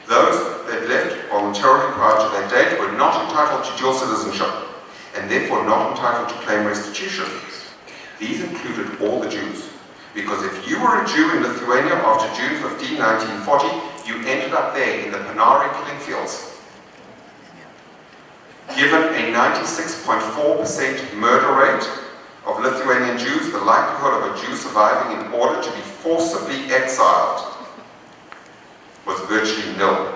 Those that left voluntarily prior to that date were not entitled to dual citizenship, and therefore not entitled to claim restitution. These included all the Jews, because if you were a Jew in Lithuania after June 15, 1940, you ended up there in the Panari killing fields. Given a 96.4% murder rate of Lithuanian Jews, the likelihood of a Jew surviving in order to be forcibly exiled was virtually nil.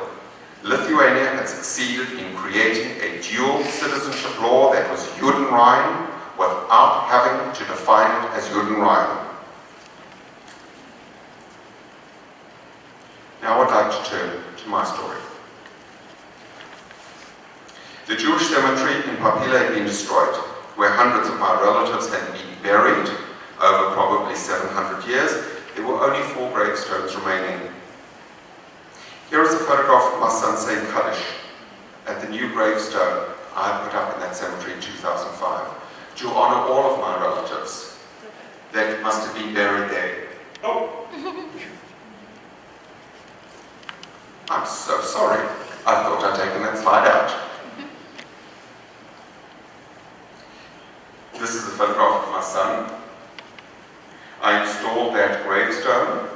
Lithuania had succeeded in creating a dual citizenship law that was Judenrein without having to define it as Judenrein. Now I'd like to turn to my story. The Jewish cemetery in Papila had been destroyed, where hundreds of my relatives had been buried over probably 700 years. There were only 4 gravestones remaining. Here is a photograph of my son saying Kaddish at the new gravestone I put up in that cemetery in 2005 to honor all of my relatives. that must have been buried there. Oh! I'm so sorry. I thought I'd taken that slide out. This is a photograph of my son. I installed that gravestone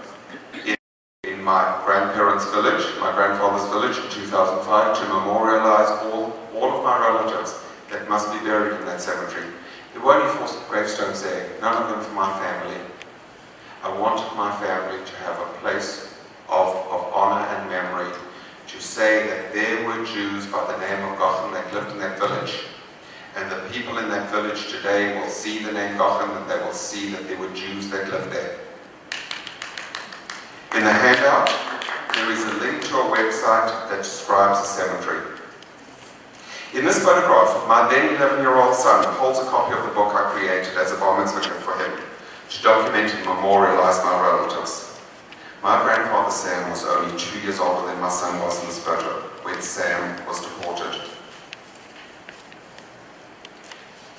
in my grandparents' village, my grandfather's village in 2005 to memorialize all of my relatives that must be buried in that cemetery. There were only 4 gravestones there, none of them for my family. I wanted my family to have a place of honor and memory, to say that there were Jews by the name of Gochin that lived in that village. And the people in that village today will see the name Gochin and they will see that there were Jews that lived there. In the handout, there is a link to a website that describes the cemetery. In this photograph, my then 11-year-old son holds a copy of the book I created as a bar mitzvah gift for him to document and memorialize my relatives. My grandfather Sam was only 2 years older than my son was in this photo when Sam was deported.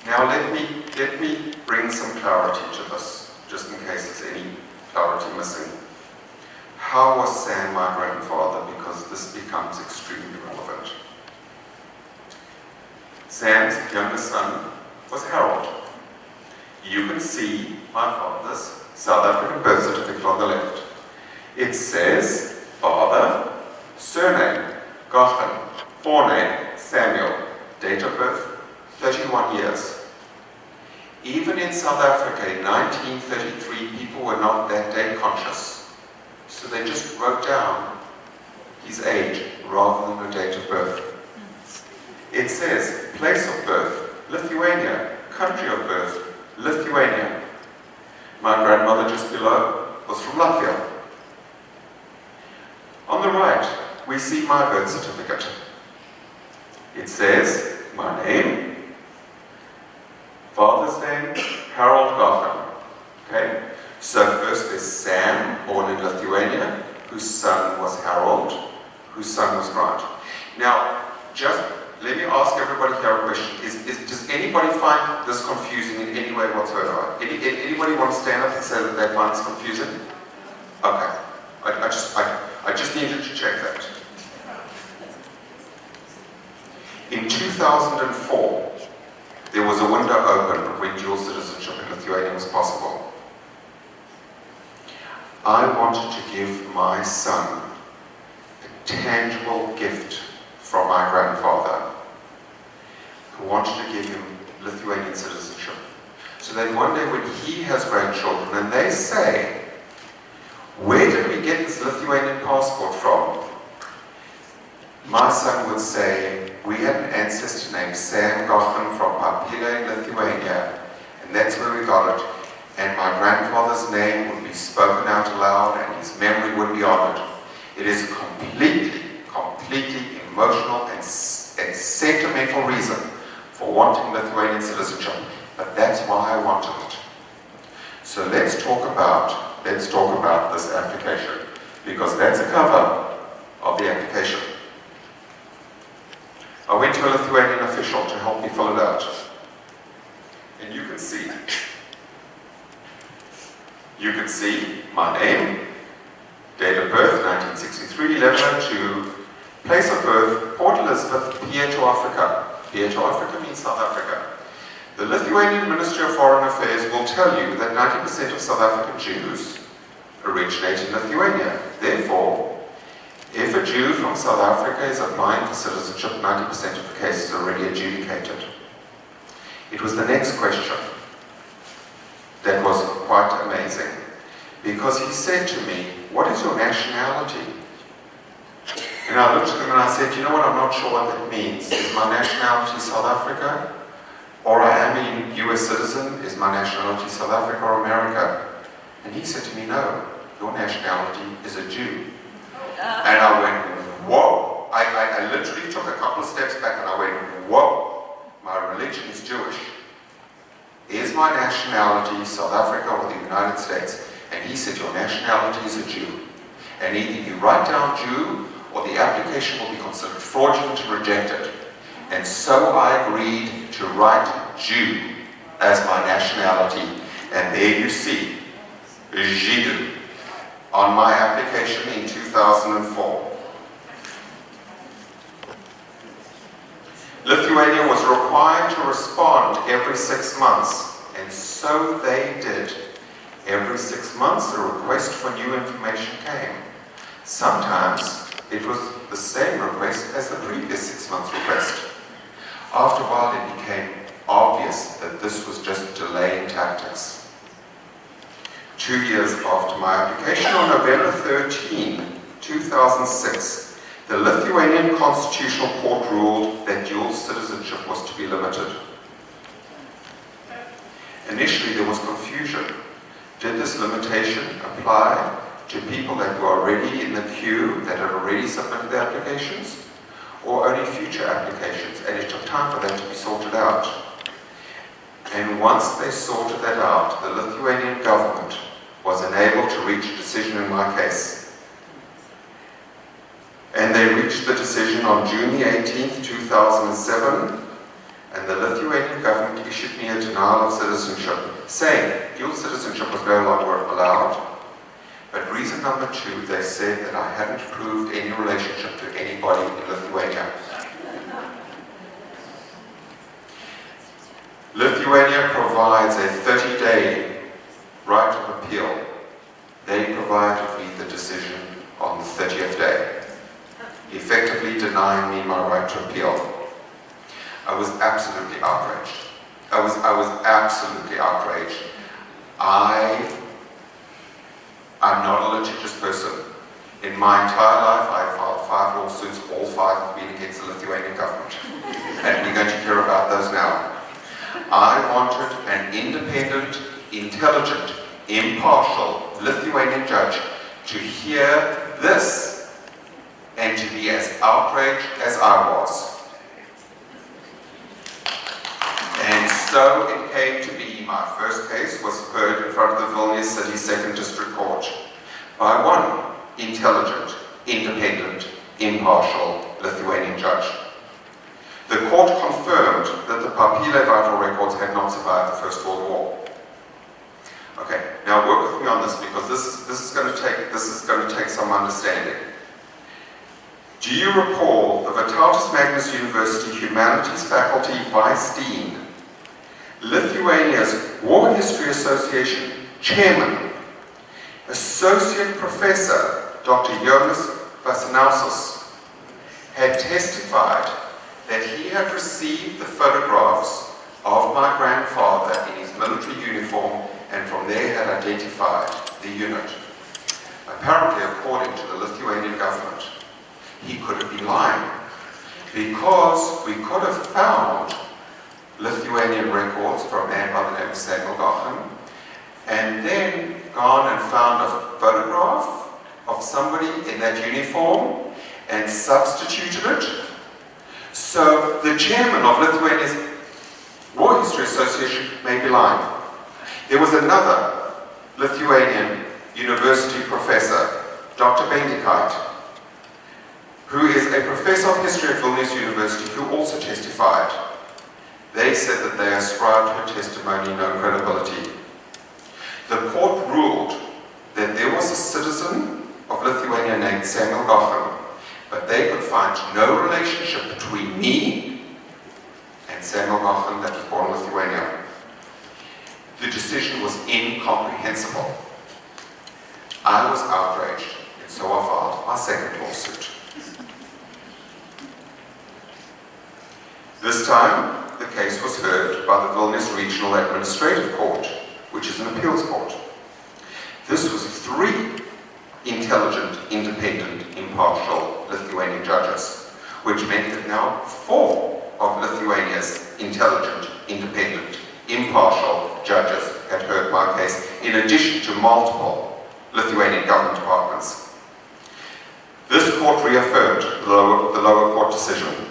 Now let me bring some clarity to this, just in case there's any clarity missing. How was Sam my grandfather? Because this becomes extremely relevant. Sam's youngest son was Harold. You can see my father's South African birth certificate on the left. It says father, surname, Gochin, forename, Samuel, date of birth, 31 years. Even in South Africa in 1933, people were not that date conscious. So they just wrote down his age rather than the date of birth. It says place of birth, Lithuania, country of birth, Lithuania. My grandmother just below was from Latvia. On the right, we see my birth certificate. It says my name, father's name, Harold Gochin. Okay? So first there's Sam, born in Lithuania, whose son was Harold, whose son was Grant. Now, just let me ask everybody here a question. Does anybody find this confusing in any way whatsoever? Anybody want to stand up and say that they find this confusing? Okay. I just needed to check that. In 2004, there was a window open when dual citizenship in Lithuania was possible. I wanted to give my son a tangible gift from my grandfather, who wanted to give him Lithuanian citizenship. So that one day when he has grandchildren and they say, where did we get this Lithuanian passport from? My son would say, we had an ancestor named Sam Gochin from Papile in Lithuania, and that's where we got it. And my grandfather's name would be spoken out aloud and his memory would be honored. It is a completely emotional and sentimental reason for wanting Lithuanian citizenship, but that's why I wanted it. So let's talk about this application, because that's a cover of the application. I went to a Lithuanian official to help me fill it out. And you can see my name, date of birth, 1963, 1102, place of birth, Port Elizabeth, Pieto, Africa. Pieto, Africa means South Africa. The Lithuanian Ministry of Foreign Affairs will tell you that 90% of South African Jews originate in Lithuania. Therefore, if a Jew from South Africa is applying for citizenship, 90% of the cases are already adjudicated. It was the next question that was quite amazing, because he said to me, what is your nationality? And I looked at him and I said, you know what, I'm not sure what that means. Is my nationality South Africa? Or I am a US citizen? Is my nationality South Africa or America? And he said to me, no, your nationality is a Jew. And I went, whoa. I literally took a couple of steps back and I went, whoa, my religion is Jewish. Is my nationality South Africa or the United States? And he said, your nationality is a Jew. And either you write down Jew or the application will be considered fraudulent and rejected. And so I agreed to write Jew as my nationality. And there you see Židu on my application in 2004. Lithuania was required to respond every 6 months, and so they did. Every 6 months, a request for new information came. Sometimes it was the same request as the previous 6 months request. After a while, it became obvious that this was just delaying tactics. 2 years after my application, on November 13, 2006, the Lithuanian Constitutional Court ruled that dual citizenship was to be limited. Initially, there was confusion. Did this limitation apply to people that were already in the queue, that had already submitted their applications, or only future applications? And it took time for that to be sorted out. And once they sorted that out, the Lithuanian government was unable to reach a decision in my case. And they reached the decision on June the 18th, 2007, and the Lithuanian government issued me a denial of citizenship, saying dual citizenship was no longer allowed. But reason number 2, they said that I hadn't proved any relationship to anybody in Lithuania. Lithuania provides a 30-day right of appeal. They provided me the decision on the 30th day, effectively denying me my right to appeal. I was absolutely outraged. I was absolutely outraged. I'm not a litigious person. In my entire life, I filed 5 lawsuits, all 5 have been against the Lithuanian government. And we're going to hear about those now. I wanted an independent, intelligent, impartial Lithuanian judge to hear this and to be as outraged as I was. And so it came to be. My first case was heard in front of the Vilnius City 2nd District Court by one intelligent, independent, impartial Lithuanian judge. The court confirmed that the Papile vital records had not survived the First World War. Okay, now work with me on this, because this is going to take some understanding. Do you recall the Vytautas Magnus University Humanities Faculty Vice Dean, Lithuania's War History Association Chairman, Associate Professor Dr. Jonas Vasinauskas, had testified that he had received the photographs of my grandfather in his military uniform, and from there had identified the unit. Apparently, according to the Lithuanian government, he could have been lying, because we could have found Lithuanian records for a man by the name of Samuel Gochin, and then gone and found a photograph of somebody in that uniform and substituted it. So the chairman of Lithuania's War History Association may be lying. There was another Lithuanian university professor, Dr. Bendikait, who is a professor of history at Vilnius University, who also testified. They said that they ascribed her testimony no credibility. The court ruled that there was a citizen of Lithuania named Samuel Gochin, but they could find no relationship between me and Samuel Gochin that was born in Lithuania. The decision was incomprehensible. I was outraged, and so I filed my second lawsuit. This time, the case was heard by the Vilnius Regional Administrative Court, which is an appeals court. This was 3 intelligent, independent, impartial Lithuanian judges, which meant that now 4 of Lithuania's intelligent, independent, impartial judges had heard my case, in addition to multiple Lithuanian government departments. This court reaffirmed the lower court decision.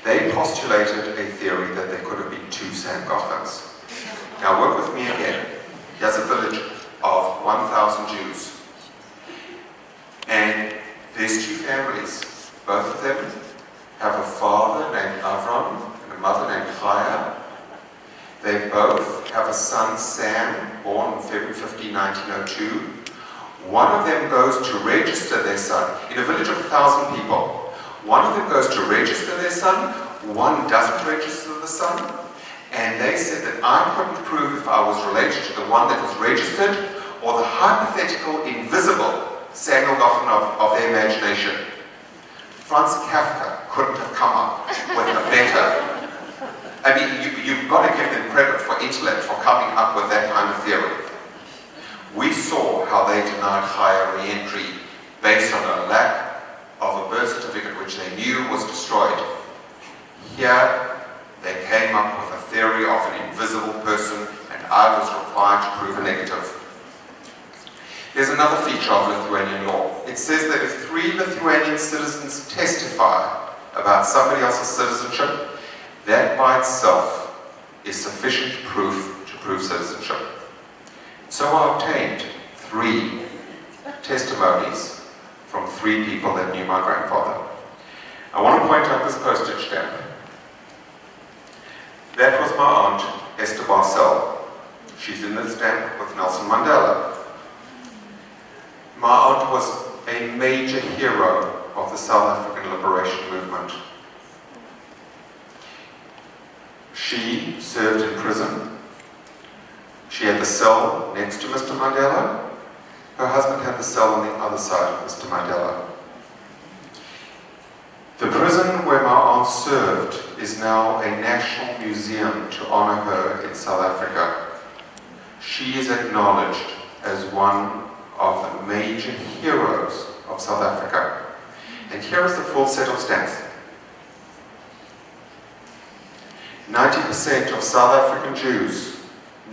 They postulated a theory that there could have been 2 Sam Gochins. Now work with me again. There's a village of 1,000 Jews. And there's 2 families. Both of them have a father named Avram and a mother named Chaya. They both have have a son, Sam, born on February 15, 1902. One of them goes to register their son in a village of 1,000 people. One of them goes to register their son, one doesn't register the son, and they said that I couldn't prove if I was related to the one that was registered or the hypothetical, invisible Samuel Gochin of their imagination. Franz Kafka couldn't have come up with a better. I mean, you've got to give them credit for intellect for coming up with that kind of theory. We saw how they denied higher re-entry based on a lack of a birth certificate which they knew was destroyed. Here, they came up with a theory of an invisible person, and I was required to prove a negative. There's another feature of Lithuanian law. It says that if 3 Lithuanian citizens testify about somebody else's citizenship, that by itself is sufficient proof to prove citizenship. So I obtained 3 testimonies from 3 people that knew my grandfather. I want to point out this postage stamp. That was my aunt, Esther Barcel. She's in this stamp with Nelson Mandela. My aunt was a major hero of the South African liberation movement. She served in prison. She had the cell next to Mr. Mandela. Her husband had the cell on the other side of Mr. Mandela. The prison where my aunt served is now a national museum to honor her in South Africa. She is acknowledged as one of the major heroes of South Africa. And here is the full set of stamps. 90% of South African Jews,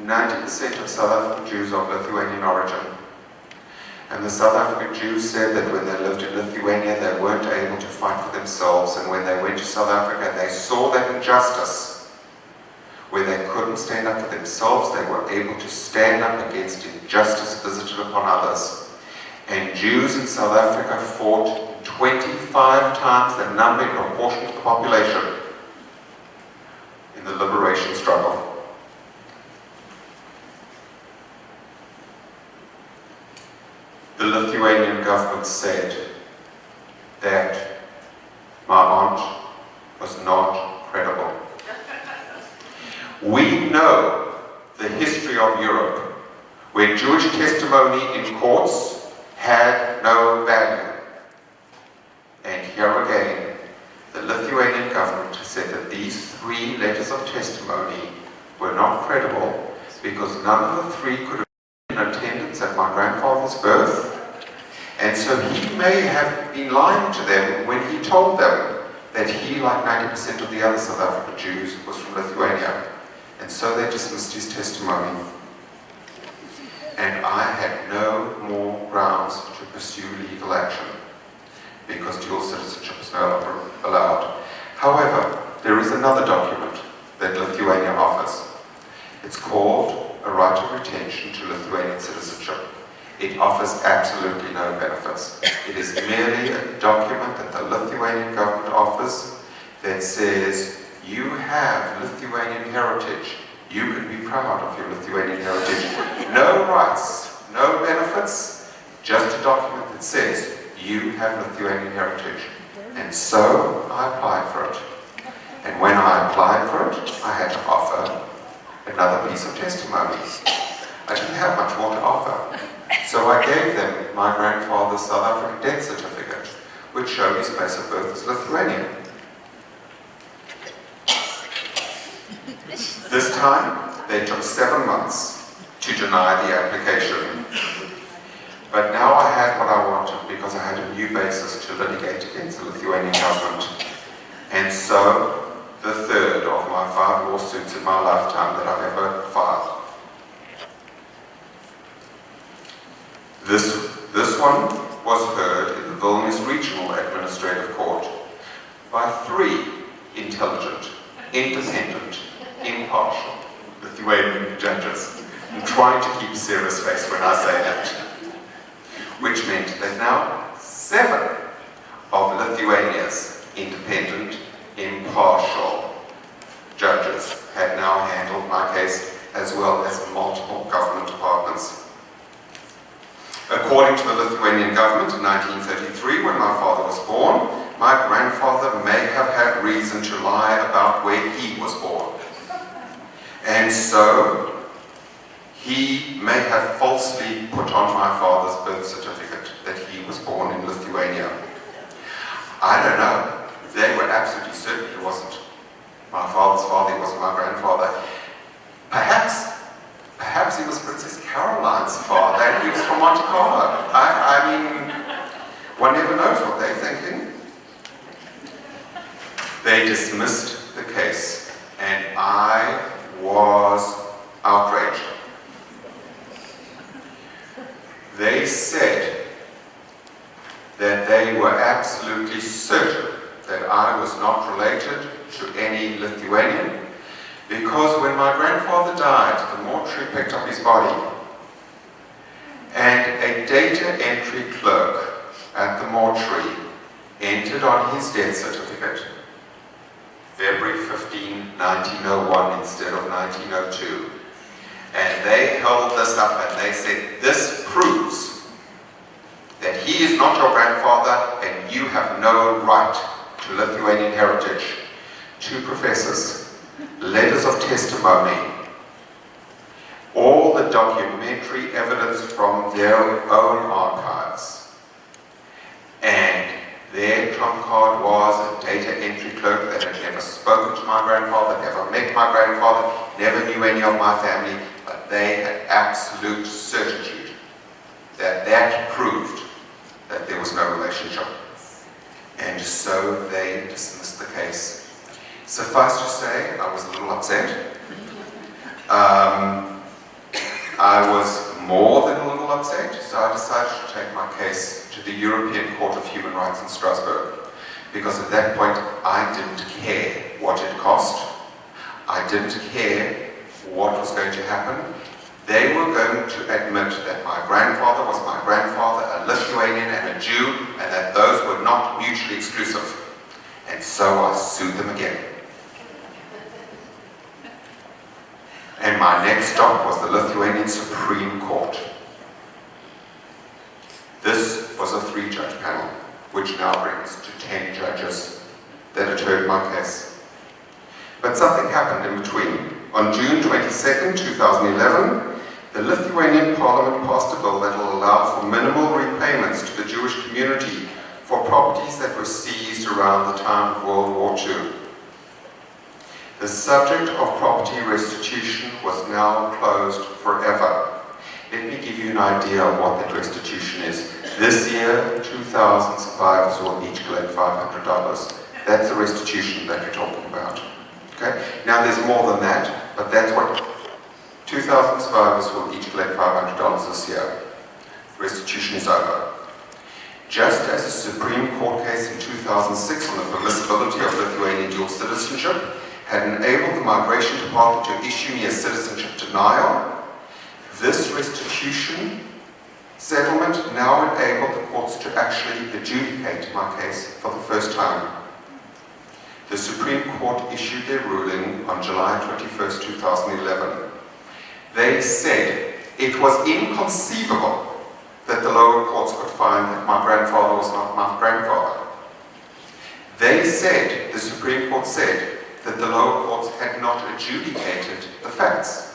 90% of South African Jews are of Lithuanian origin. And the South African Jews said that when they lived in Lithuania, they weren't able to fight for themselves. And when they went to South Africa, they saw that injustice, where they couldn't stand up for themselves, they were able to stand up against injustice visited upon others. And Jews in South Africa fought 25 times the number in proportion to the population in the liberation struggle. The Lithuanian government said that my aunt was not credible. We know the history of Europe, where Jewish testimony in courts had no value. And here again, the Lithuanian government said that these 3 letters of testimony were not credible because none of the 3 could have been in attendance at my grandfather's birth. And so he may have been lying to them when he told them that he, like 90% of the other South African Jews, was from Lithuania. And so they dismissed his testimony. And I had no more grounds to pursue legal action because dual citizenship is no longer allowed. However, there is another document that Lithuania offers. It's called a right of retention to Lithuanian citizenship. It offers absolutely no benefits. It is merely a document that the Lithuanian government offers that says, you have Lithuanian heritage. You can be proud of your Lithuanian heritage. No rights, no benefits, just a document that says, you have Lithuanian heritage. And so I applied for it. And when I applied for it, I had to offer another piece of testimony. I didn't have much more to offer. So I gave them my grandfather's South African death certificate, which showed his place of birth as Lithuanian. This time, they took 7 months to deny the application. But now I had what I wanted because I had a new basis to litigate against the Lithuanian government. And so, the 3rd of my 5 lawsuits in my lifetime that I've ever filed. This one was heard in the Vilnius Regional Administrative Court by 3 intelligent, independent, impartial Lithuanian judges. I'm trying to keep a serious face when I say that. Which meant that now 7 of Lithuania's independent, impartial judges had now handled my case as as well as multiple government departments. According to the Lithuanian government in 1933, when my father was born, my grandfather may have had reason to lie about where he was born. And so, he may have falsely put on my father's birth certificate that he was born in Lithuania. I don't know. They were absolutely certain he wasn't. My father's father, he wasn't my grandfather. Perhaps he was Princess Caroline's father and he was from Monte Carlo. I mean, one never knows what they're thinking. They dismissed the case and I was outraged. They said that they were absolutely certain that I was not related to any Lithuanian, because when my grandfather died, the mortuary picked up his body, and a data entry clerk at the mortuary entered on his death certificate February 15, 1901 instead of 1902. And they held this up and they said, this proves that he is not your grandfather and you have no right to Lithuanian heritage. 2 professors, letters of testimony, all the documentary evidence from their own archives. And their trump card was a data entry clerk that had never spoken to my grandfather, never met my grandfather, never knew any of my family, but they had absolute certitude that that proved that there was no relationship. And so they dismissed the case. Suffice to say, I was a little upset. I was more than a little upset, so I decided to take my case to the European Court of Human Rights in Strasbourg. Because at that point, I didn't care what it cost. I didn't care what was going to happen. They were going to admit that my grandfather was my grandfather, a Lithuanian and a Jew, and that those were not mutually exclusive. And so I sued them again. And my next stop was the Lithuanian Supreme Court. This was a 3-judge panel, which now brings to 10 judges that had heard my case. But something happened in between. On June 22, 2011, the Lithuanian Parliament passed a bill that will allow for minimal repayments to the Jewish community for properties that were seized around the time of World War II. The subject of property restitution was now closed forever. Let me give you an idea of what that restitution is. This year, 2,000 survivors will each collect $500. That's the restitution that we're talking about. Okay? Now there's more than that, but that's what 2,000 survivors will each collect $500 this year. Restitution is over. Just as a Supreme Court case in 2006 on the permissibility of Lithuanian dual citizenship had enabled the Migration Department to issue me a citizenship denial, this restitution settlement now enabled the courts to actually adjudicate my case for the first time. The Supreme Court issued their ruling on July 21, 2011. They said it was inconceivable that the lower courts could find that my grandfather was not my grandfather. They said, the Supreme Court said, that the lower courts had not adjudicated the facts.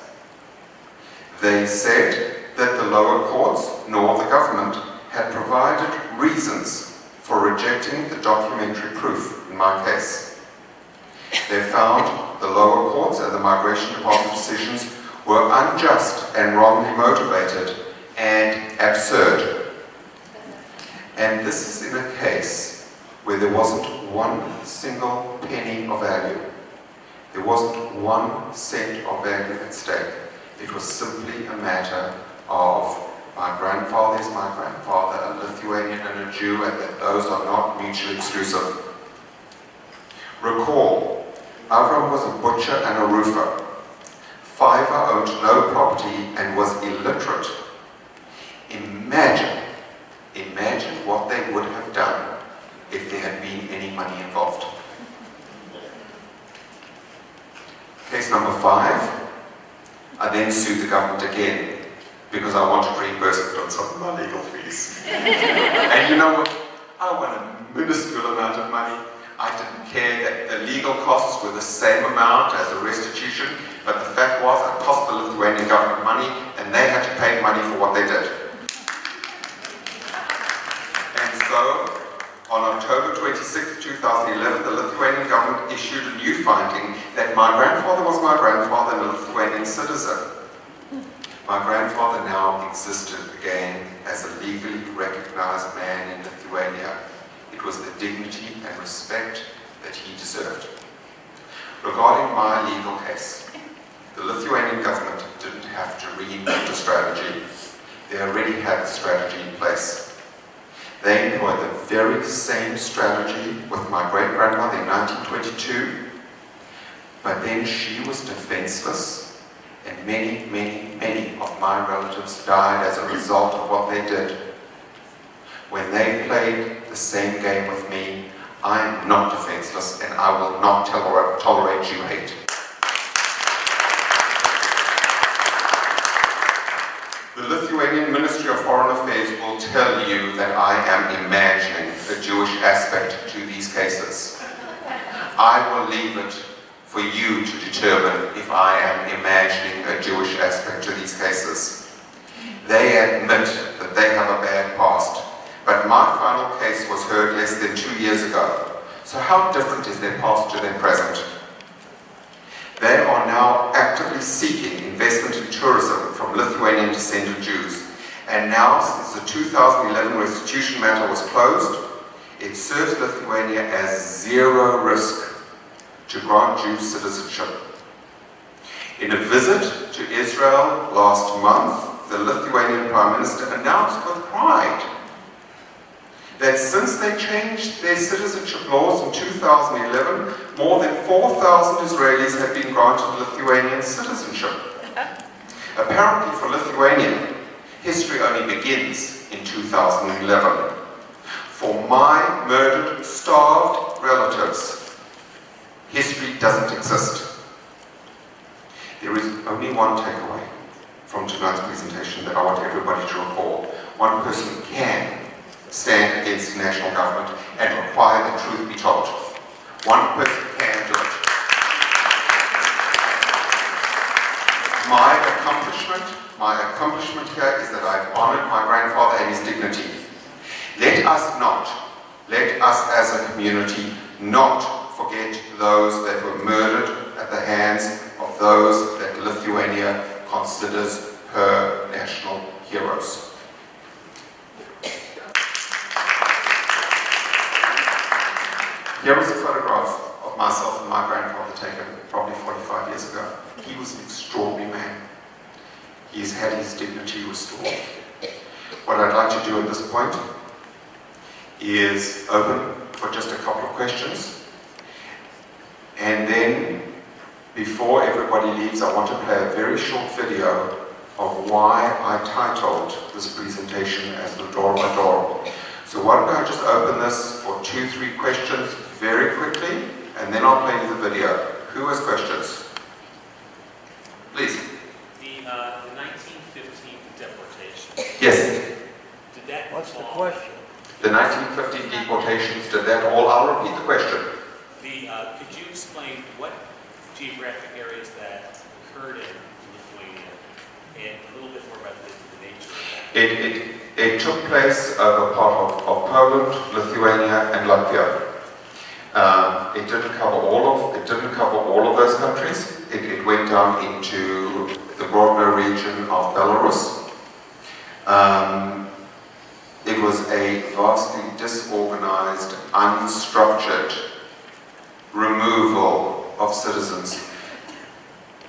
They said that the lower courts, nor the government, had provided reasons for rejecting the documentary proof in my case. They found the lower courts and the Migration Department decisions were unjust and wrongly motivated and absurd. And this is in a case where there wasn't one single penny of value. There wasn't 1 cent of value at stake. It was simply a matter of my grandfather is my grandfather, a Lithuanian and a Jew, and that those are not mutually exclusive. Recall, Avram was a butcher and a roofer. Fiver owned no property and was illiterate. Imagine what they would have done if there had been any money involved. Case number 5, I then then sued the government again because I wanted reimbursement on some of my legal fees. And you know what? I won a minuscule amount of money. I didn't care that the legal costs were the same amount as the restitution, but the fact was I cost the Lithuanian government money and they had to pay money for what they did. And so, on October 26, 2011, the Lithuanian government issued a new finding that my grandfather was my grandfather and a Lithuanian citizen. My grandfather now existed again as a legally recognized man in Lithuania. It was the dignity and respect that he deserved. Regarding my legal case, the Lithuanian government didn't have to reinvent a strategy. They already had the strategy in place. They employed the very same strategy with my great-grandmother in 1922, but then she was defenseless, and many, many, many of my relatives died as a result of what they did. When they played the same game with me, I am not defenseless, and I will not tolerate you hate. The Lithuanian Ministry of Foreign Affairs will tell you that I am imagining a Jewish aspect to these cases. I will leave it for you to determine if I am imagining a Jewish aspect to these cases. They admit that they have a bad past, but my final case was heard less than 2 years ago. So how different is their past to their present? They are now actively seeking investment in tourism from Lithuanian descended Jews. And now, since the 2011 restitution matter was closed, it serves Lithuania as zero risk to grant Jews citizenship. In a visit to Israel last month, the Lithuanian Prime Minister announced with pride that since they changed their citizenship laws in 2011, more than 4,000 Israelis have been granted Lithuanian citizenship. Apparently for Lithuania, history only begins in 2011. For my murdered, starved relatives, history doesn't exist. There is only one takeaway from tonight's presentation that I want everybody to recall. One person can stand against the national government and require the truth be told. One person can do it. My accomplishment here is that I've honored my grandfather and his dignity. Let us as a community not forget those that were murdered at the hands of those that Lithuania considers her national heroes. Here is a photograph of myself and my grandfather taken probably 45 years ago. He was an extraordinary man. He's had his dignity restored. What I'd like to do at this point is open for just a couple of questions. And then, before everybody leaves, I want to play a very short video of why I titled this presentation as the Door by Door. So why don't I just open this for 2-3 questions very quickly, and then I'll play you the video. Who has questions? Please. The 1915 deportation. Yes. Did that What's the involve- question? The 1915 deportations, did that all? I'll repeat the question. Could you explain what geographic areas that occurred in Lithuania, and a little bit more about the nature of that? It took place over part of Poland, Lithuania, and Latvia. It didn't cover all of those countries. It went down into the Grodno region of Belarus. It was a vastly disorganized, unstructured removal of citizens.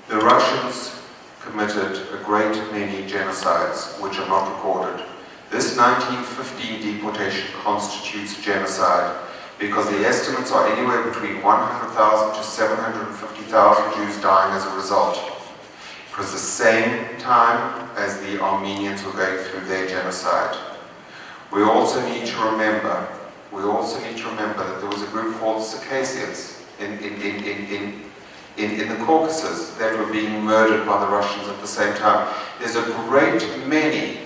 The Russians committed a great many genocides, which are not recorded. This 1915 deportation constitutes genocide because the estimates are anywhere between 100,000 to 750,000 Jews dying as a result. It was the same time as the Armenians were going through their genocide. We also need to remember that there was a group called Circassians in the Caucasus that were being murdered by the Russians at the same time. There's a great many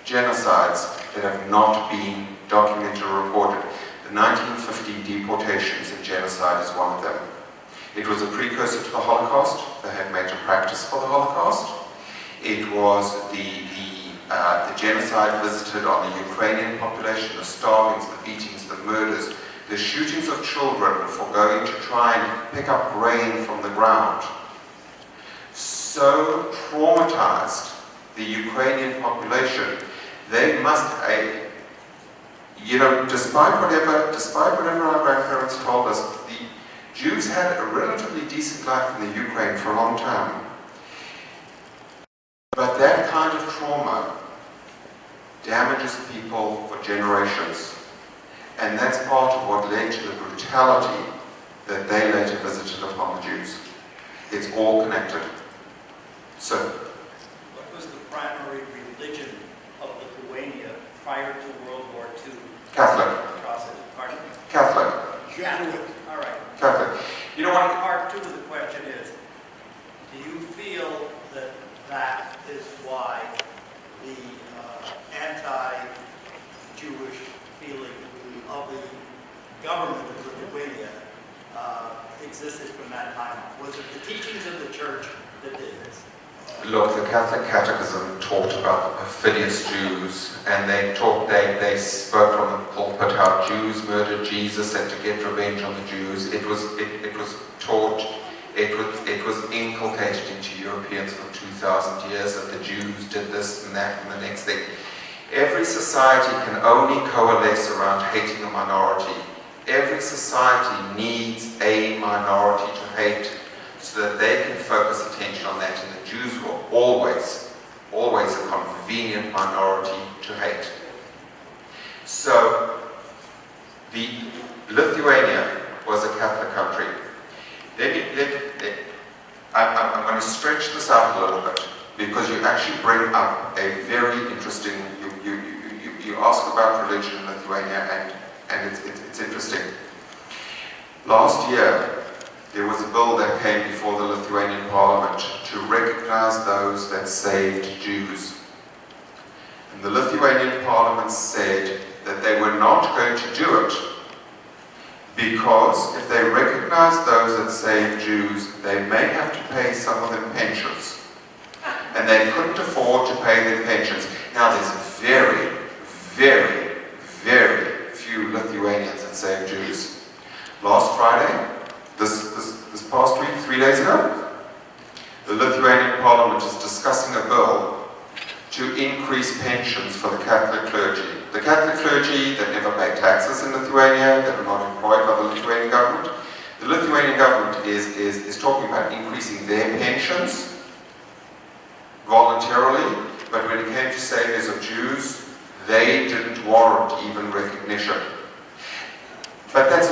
genocides that have not been documented or recorded. The 1950 deportations and genocide is one of them. It was a precursor to the Holocaust. They had made a practice for the Holocaust. It was the genocide visited on the Ukrainian population, the starvings, the beatings, the murders, the shootings of children for going to try and pick up grain from the ground. So traumatized the Ukrainian population, they must, despite whatever our grandparents told us, the Jews had a relatively decent life in the Ukraine for a long time. But that kind of trauma damages people for generations. And that's part of what led to the brutality that they later visited upon the Jews. It's all connected. So, what was the primary religion of Lithuania prior to World War II? Catholic. Pardon? Catholic. Catholic. All right. Catholic. You know what? Part two of the question is, do you feel that that is why the anti-Jewish feeling of the government of Lithuania existed from that time? Was it the teachings of the church that did this? Look, the Catholic Catechism taught about the perfidious Jews, and they spoke from the pulpit how Jews murdered Jesus and to get revenge on the Jews. It was taught, it was inculcated into Europeans for 2,000 years that the Jews did this and that and the next thing. Every society can only coalesce around hating a minority. Every society needs a minority to hate so that they can focus attention on that, and the Jews were always a convenient minority to hate. So, Lithuania was a Catholic country. I'm going to stretch this out a little bit, because you actually bring up a very interesting, you ask about religion in Lithuania, and it's interesting. Last year, there was a bill that came before the Lithuanian parliament to recognize those that saved Jews. And the Lithuanian parliament said that they were not going to do it because if they recognize those that saved Jews, they may have to pay some of them pensions. And they couldn't afford to pay their pensions. Now, there's very, very, very few Lithuanians that saved Jews. Last Friday, this past week, 3 days ago, the Lithuanian parliament is discussing a bill to increase pensions for the Catholic clergy. The Catholic clergy that never pay taxes in Lithuania, that are not employed by the Lithuanian government. The Lithuanian government is talking about increasing their pensions voluntarily, but when it came to saviors of Jews, they didn't warrant even recognition. But that's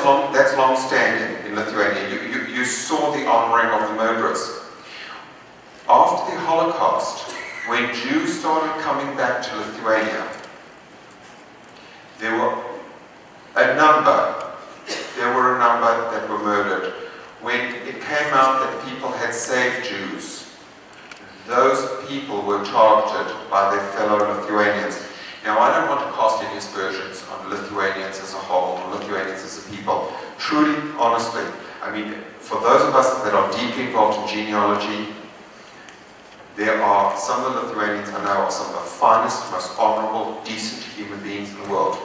long-standing in Lithuania. You saw the honoring of the murderers. After the Holocaust, when Jews started coming back to Lithuania, there were a number that were murdered. When it came out that people had saved Jews, those people were targeted by their fellow Lithuanians. Now, I don't want to cast any aspersions on Lithuanians as a whole, or Lithuanians as a people. Truly, honestly, I mean, for those of us that are deeply involved in genealogy, there are some of the Lithuanians I know are some of the finest, most honorable, decent human beings in the world.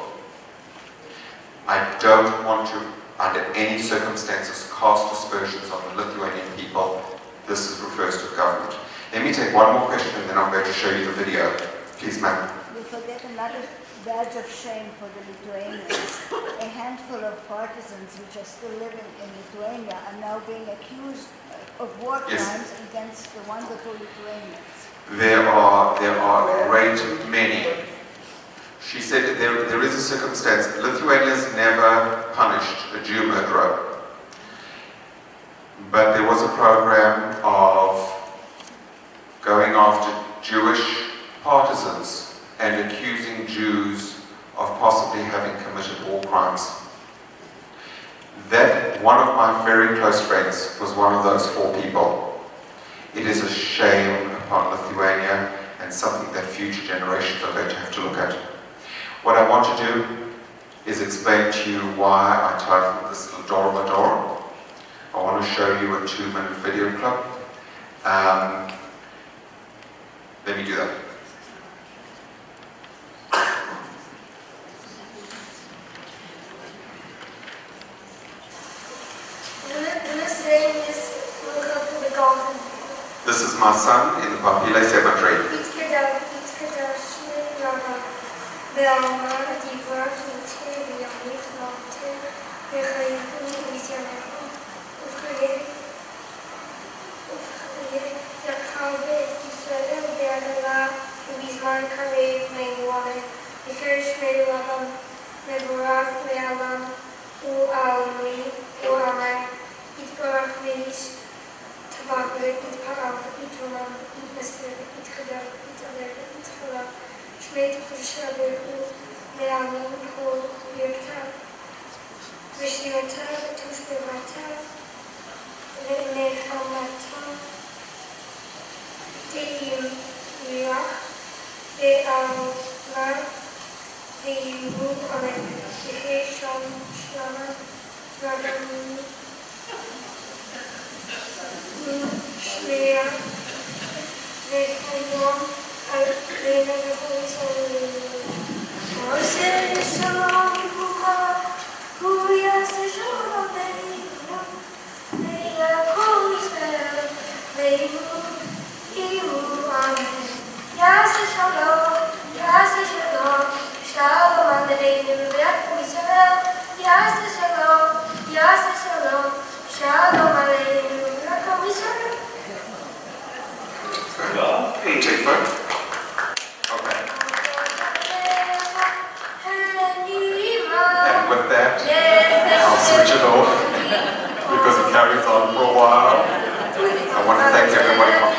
I don't want to, under any circumstances, cast aspersions on the Lithuanian people. This refers to government. Let me take one more question and then I'm going to show you the video. Please, ma'am. We forget another badge of shame for the Lithuanians. A handful of partisans which are still living in Lithuania are now being accused of war crimes against the wonderful Lithuanians. There are a great many. She said that there is a circumstance. Lithuanians never punished a Jew murderer. But there was a program of going after Jewish partisans and accusing Jews of possibly having committed war crimes. That that one of my very close friends was one of those 4 people. It is a shame upon Lithuania and something that future generations are going to have to look at. What I want to do is explain to you why I titled this Dora Madora. I want to show you a 2-minute video clip. Let me do that. This is my son in the Papile Cemetery. Take phone. Okay. And with that, I'll switch it off because it carries on for a while. I want to thank everybody for